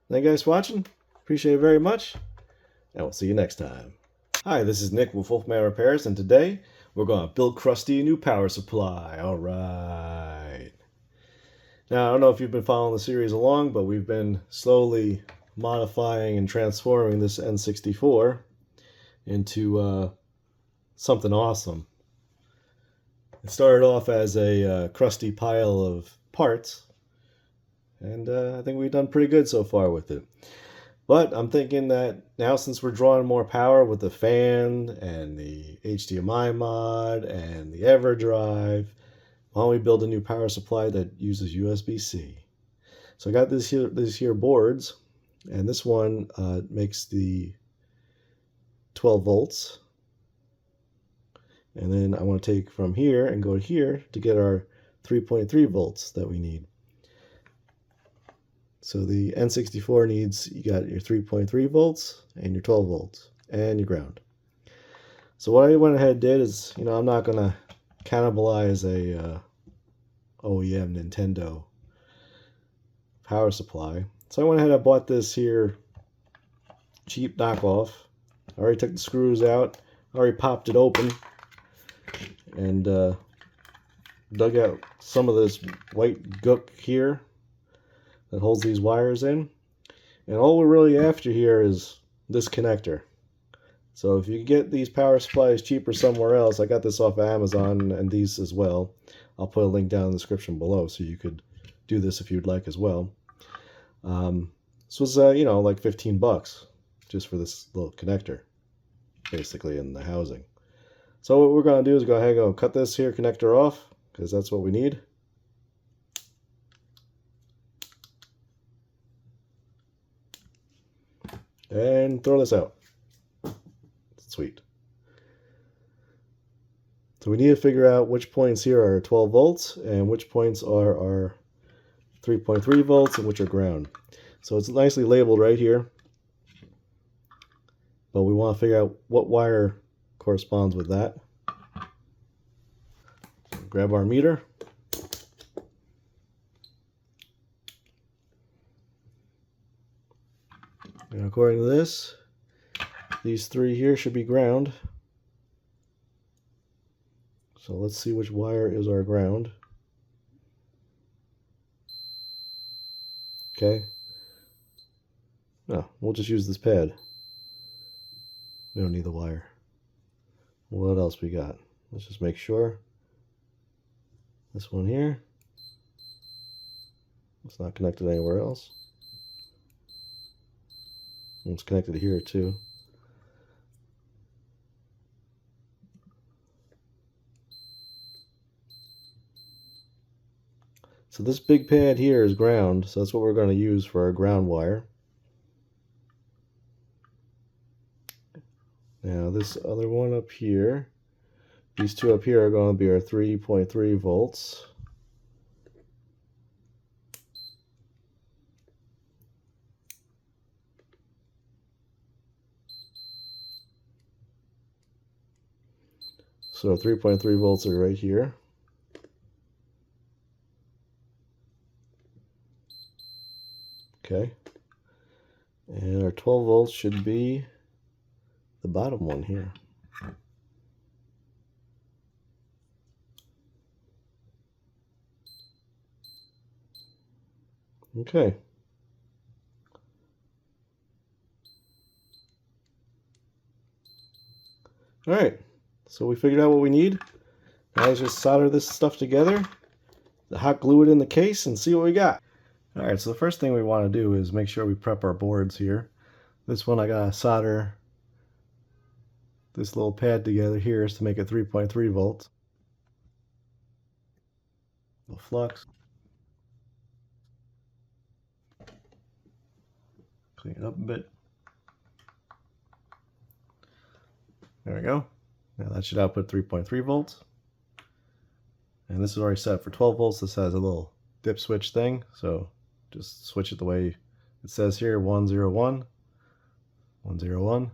Thank you guys for watching. Appreciate it very much. And we'll see you next time. Hi, this is Nick with Wolfman Repairs, and today we're going to build Crusty a new power supply. Alright. Now, I don't know if you've been following the series along, but we've been slowly modifying and transforming this N64 into something awesome. It started off as a crusty pile of parts, and I think we've done pretty good so far with it. But I'm thinking that now, since we're drawing more power with the fan and the HDMI mod and the EverDrive, why don't we build a new power supply that uses USB-C? So I got these here boards, and this one makes the 12 volts. And then I want to take from here and go to here to get our 3.3 volts that we need. So the N64 needs, you got your 3.3 volts and your 12 volts and your ground. So what I went ahead and did is, I'm not going to cannibalize a OEM Nintendo power supply. So I went ahead and bought this here cheap knockoff. I already took the screws out, already popped it open, and dug out some of this white gook here that holds these wires in. And all we're really after here is this connector. So if you get these power supplies cheaper somewhere else, I got this off of Amazon and these as well. I'll put a link down in the description below so you could do this if you'd like as well. This was, like 15 bucks just for this little connector, basically, in the housing. So what we're going to do is go ahead and go cut this here connector off, because that's what we need. And throw this out. Sweet. So we need to figure out which points here are 12 volts and which points are our 3.3 volts and which are ground. So it's nicely labeled right here, but we want to figure out what wire corresponds with that. So grab our meter. And according to this, these three here should be ground. So let's see which wire is our ground. Okay. No, we'll just use this pad. We don't need the wire. What else we got? Let's just make sure. This one here. It's not connected anywhere else. It's connected here too. So this big pad here is ground, so that's what we're going to use for our ground wire. Now this other one up here, these two up here are going to be our 3.3 volts. So 3.3 volts are right here. Okay. And our 12 volts should be the bottom one here. Okay. All right. So we figured out what we need. Now let's just solder this stuff together, hot glue it in the case, and see what we got. Alright, so the first thing we want to do is make sure we prep our boards here. This one I gotta solder this little pad together here is to make it 3.3 volts. The flux. Clean it up a bit. There we go. Now that should output 3.3 volts. And this is already set for 12 volts. This has a little dip switch thing, so just switch it the way it says here, 101, 101.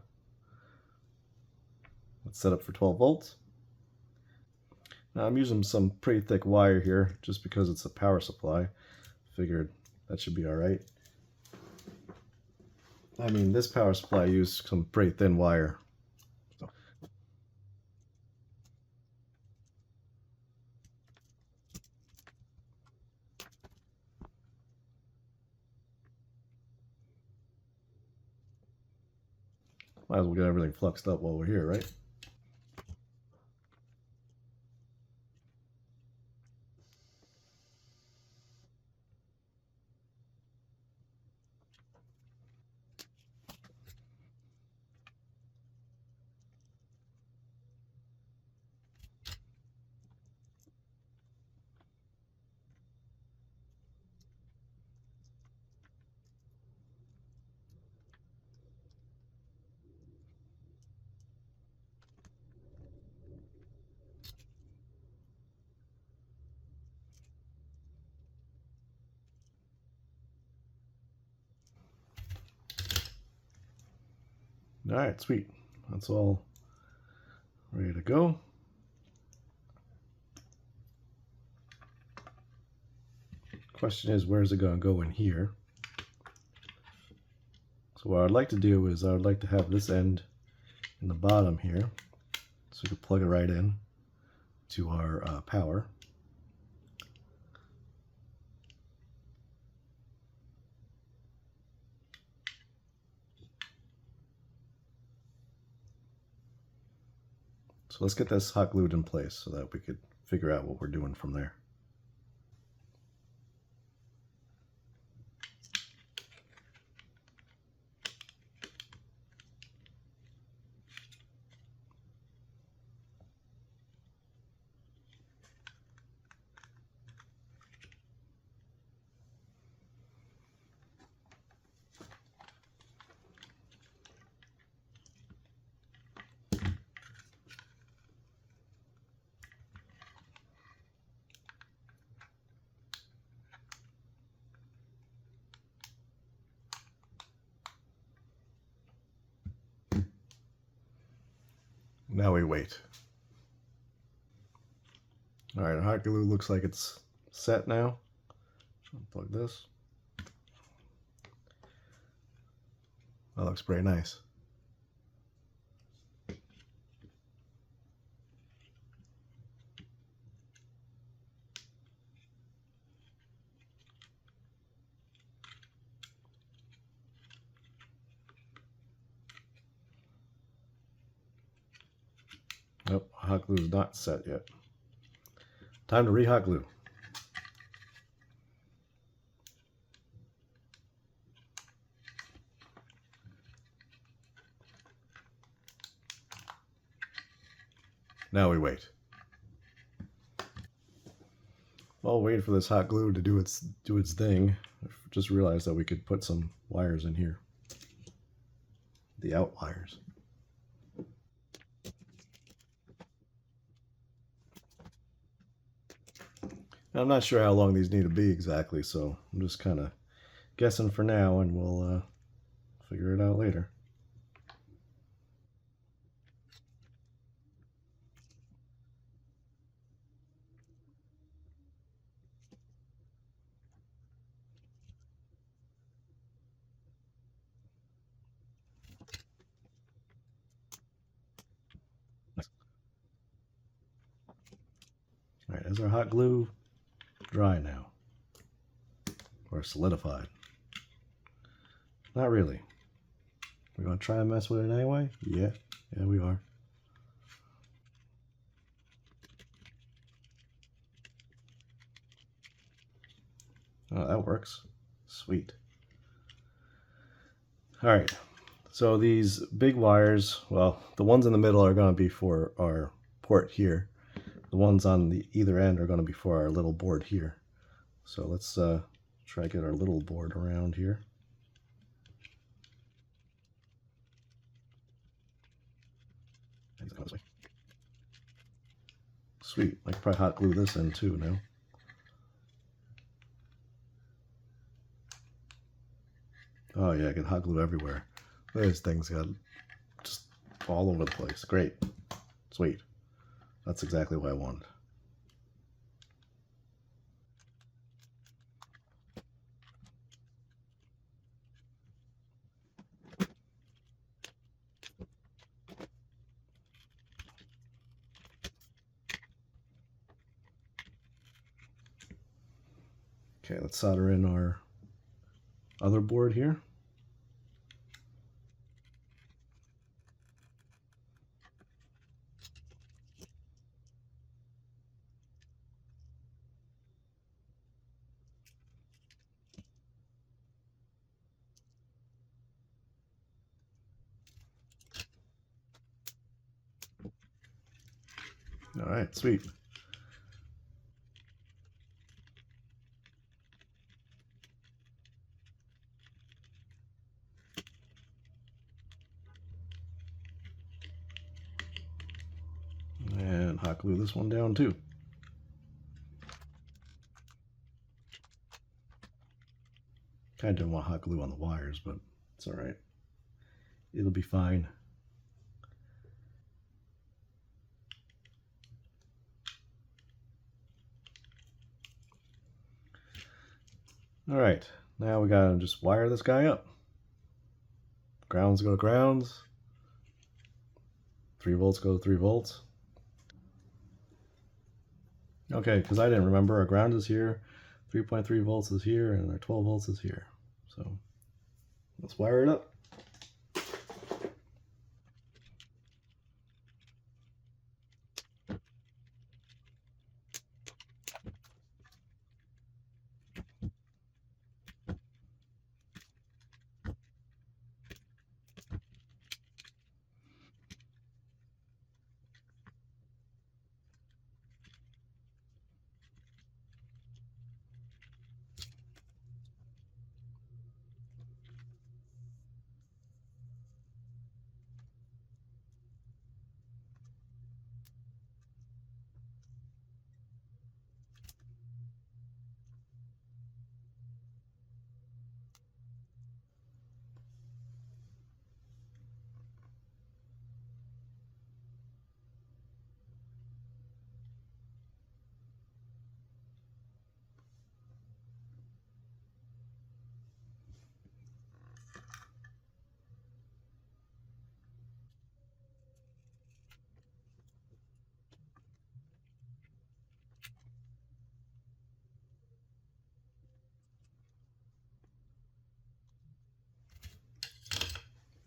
It's set up for 12 volts. Now I'm using some pretty thick wire here just because it's a power supply. Figured that should be alright. I mean, this power supply used some pretty thin wire. So. Might as well get everything fluxed up while we're here, right? All right, sweet. That's all ready to go. Question is, where's it going to go in here? So what I'd like to do is I would like to have this end in the bottom here, so we can plug it right in to our power. So let's get this hot glued in place so that we could figure out what we're doing from there. Now we wait. All right, hot glue looks like it's set now. Unplug this. That looks pretty nice. Nope, hot glue is not set yet. Time to re-hot glue. Now we wait. While waiting for this hot glue to do its thing, I just realized that we could put some wires in here. The out wires. I'm not sure how long these need to be exactly, so I'm just kind of guessing for now, and we'll figure it out later. Nice. All right, is our hot glue dry now? Or solidified? Not really. We're going to try and mess with it anyway? Yeah, we are. Oh, that works. Sweet. All right, so these big wires, well, the ones in the middle are going to be for our port here. The ones on the either end are going to be for our little board here. So let's try to get our little board around here. Sweet, I could probably hot glue this in too now. Oh yeah, I can hot glue everywhere. This thing's got just all over the place. Great. Sweet. That's exactly what I wanted. Okay, let's solder in our other board here. All right, sweet. And hot glue this one down too. Kind of didn't want hot glue on the wires, but it's all right. It'll be fine. All right, now we gotta just wire this guy up. Grounds go to grounds. 3 volts go to 3 volts. Okay, because I didn't remember, our ground is here, 3.3 volts is here, and our 12 volts is here. So let's wire it up.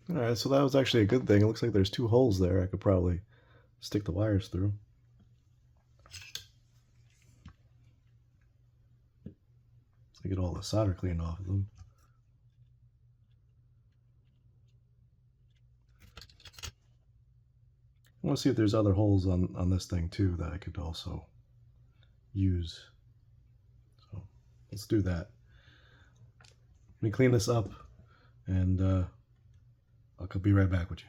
All right, so that was actually a good thing. It looks like there's 2 holes there. I could probably stick the wires through. So get all the solder cleaned off of them. I want to see if there's other holes on this thing too that I could also use. So let's do that. Let me clean this up and I'll be right back with you.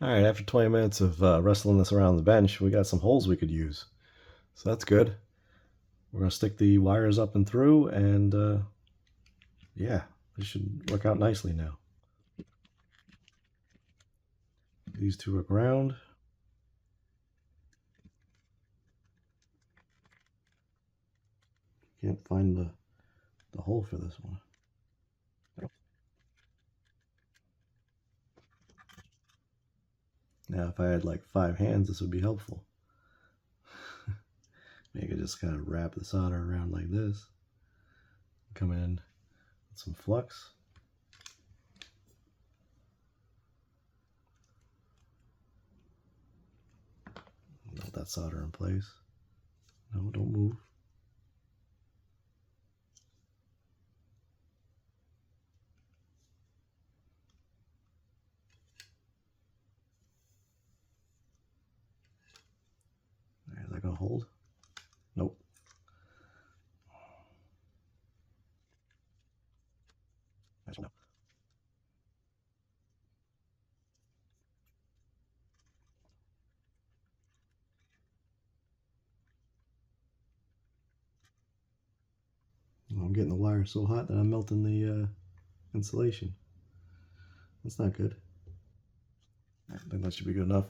Alright, after 20 minutes of wrestling this around the bench, we got some holes we could use. So that's good. We're going to stick the wires up and through, and yeah, this should work out nicely now. These 2 are ground. Can't find the hole for this one. Now, if I had like 5 hands, this would be helpful. Maybe I could just kind of wrap the solder around like this. Come in with some flux. Melt that solder in place. No, don't move. Is that going to hold? Nope. Actually, no. Oh, I'm getting the wire so hot that I'm melting the insulation. That's not good. I think that should be good enough.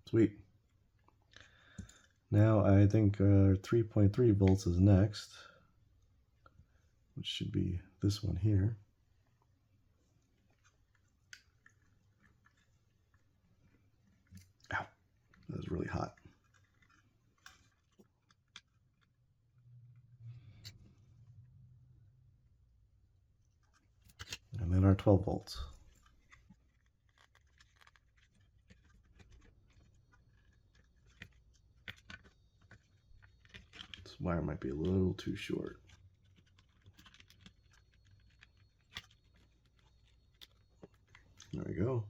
Sweet. Now I think 3.3 volts is next, which should be this one here. That was really hot. And then our 12 volts. This wire might be a little too short. There we go.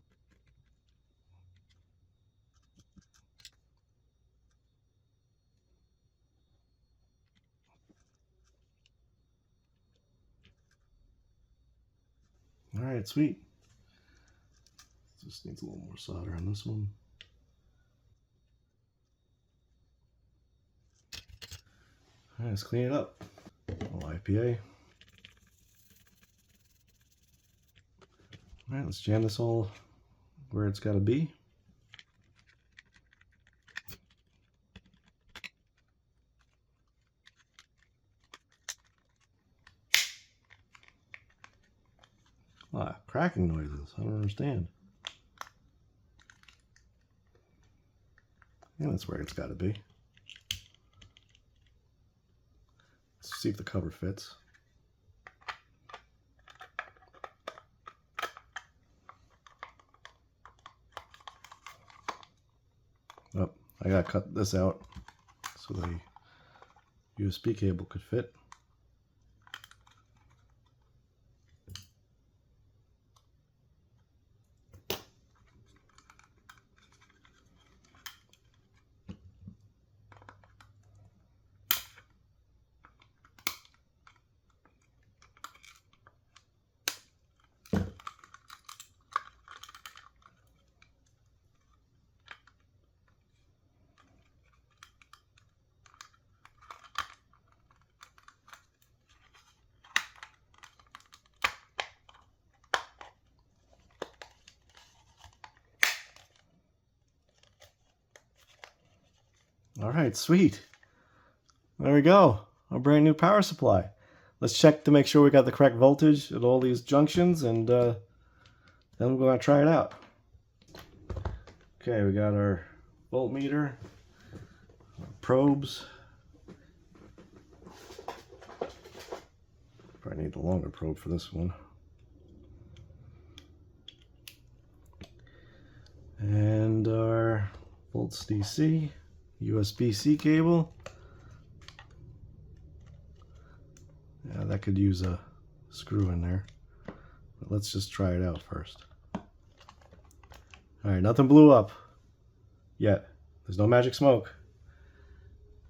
All right, sweet. Just needs a little more solder on this one. All right, let's clean it up. A little IPA. All right, let's jam this all where it's got to be. Ah, cracking noises. I don't understand. And that's where it's got to be. Let's see if the cover fits. Oh, I gotta cut this out so the USB cable could fit. All right, sweet. There we go. A brand new power supply. Let's check to make sure we got the correct voltage at all these junctions, and then we're going to try it out. Okay, we got our voltmeter, our probes. Probably need the longer probe for this one. And our volts DC, USB-C cable. Yeah, that could use a screw in there. But let's just try it out first. Alright, nothing blew up yet. There's no magic smoke.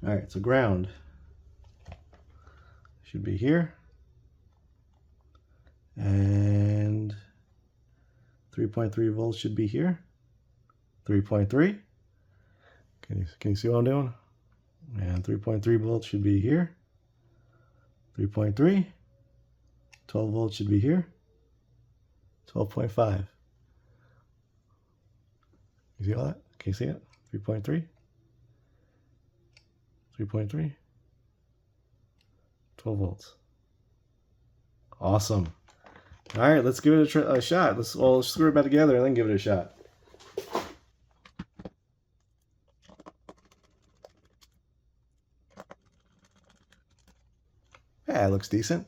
Alright, so ground should be here. And 3.3 volts should be here. 3.3. Can you see what I'm doing? And 3.3 volts should be here. 3.3. 12 volts should be here. 12.5. You see all that? Can you see it? 3.3. 3.3. 12 volts. Awesome. All right, let's give it a shot. Let's screw it back together and then give it a shot. Yeah, it looks decent.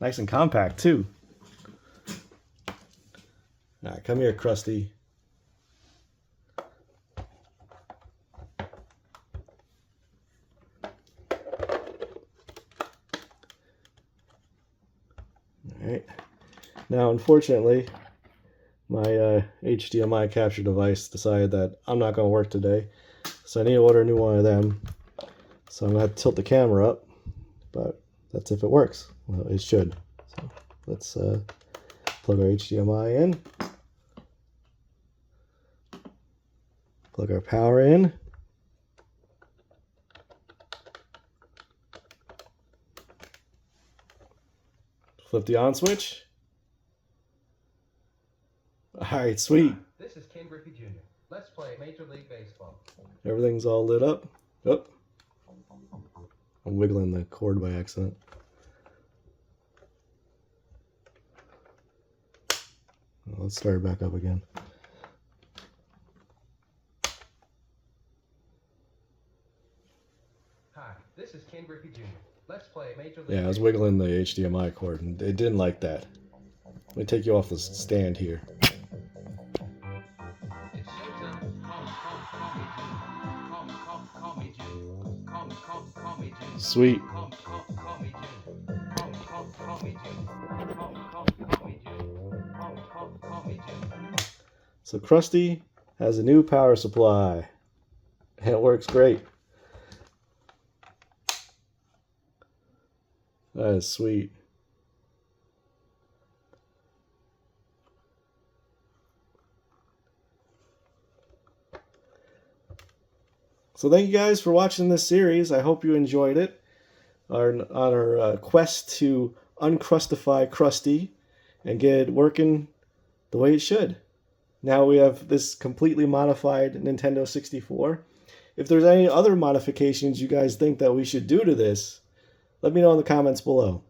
Nice and compact too. All right, come here, Crusty. Alright, now unfortunately my HDMI capture device decided that I'm not going to work today, so I need to order a new one of them. So I'm going to have to tilt the camera up, but that's if it works. Well, it should. So let's plug our HDMI in, plug our power in, flip the on switch. Alright, sweet. This is Ken Griffey Jr. Let's play Major League Baseball. Everything's all lit up. Oh, I'm wiggling the cord by accident. Let's start it back up again. Hi, this is Ken Griffey Jr. Let's play Major League Yeah, I was Baseball. wiggling the HDMI cord and it didn't like that. Let me take you off the stand here. It's showtime. Call me June. Call me June. Sweet. Call me June. Call me June. Call me June. Call me June. So Crusty has a new power supply. And it works great. That is sweet. So thank you guys for watching this series. I hope you enjoyed it. On our quest to uncrustify Crusty and get it working the way it should. Now we have this completely modified Nintendo 64. If there's any other modifications you guys think that we should do to this, let me know in the comments below.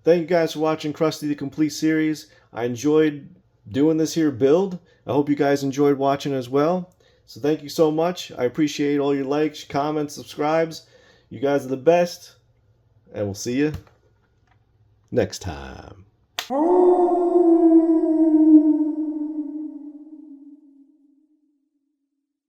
Thank you guys for watching Crusty the Complete series. I enjoyed doing this here build. I hope you guys enjoyed watching as well. So thank you so much. I appreciate all your likes, comments, subscribes. You guys are the best. And we'll see you next time.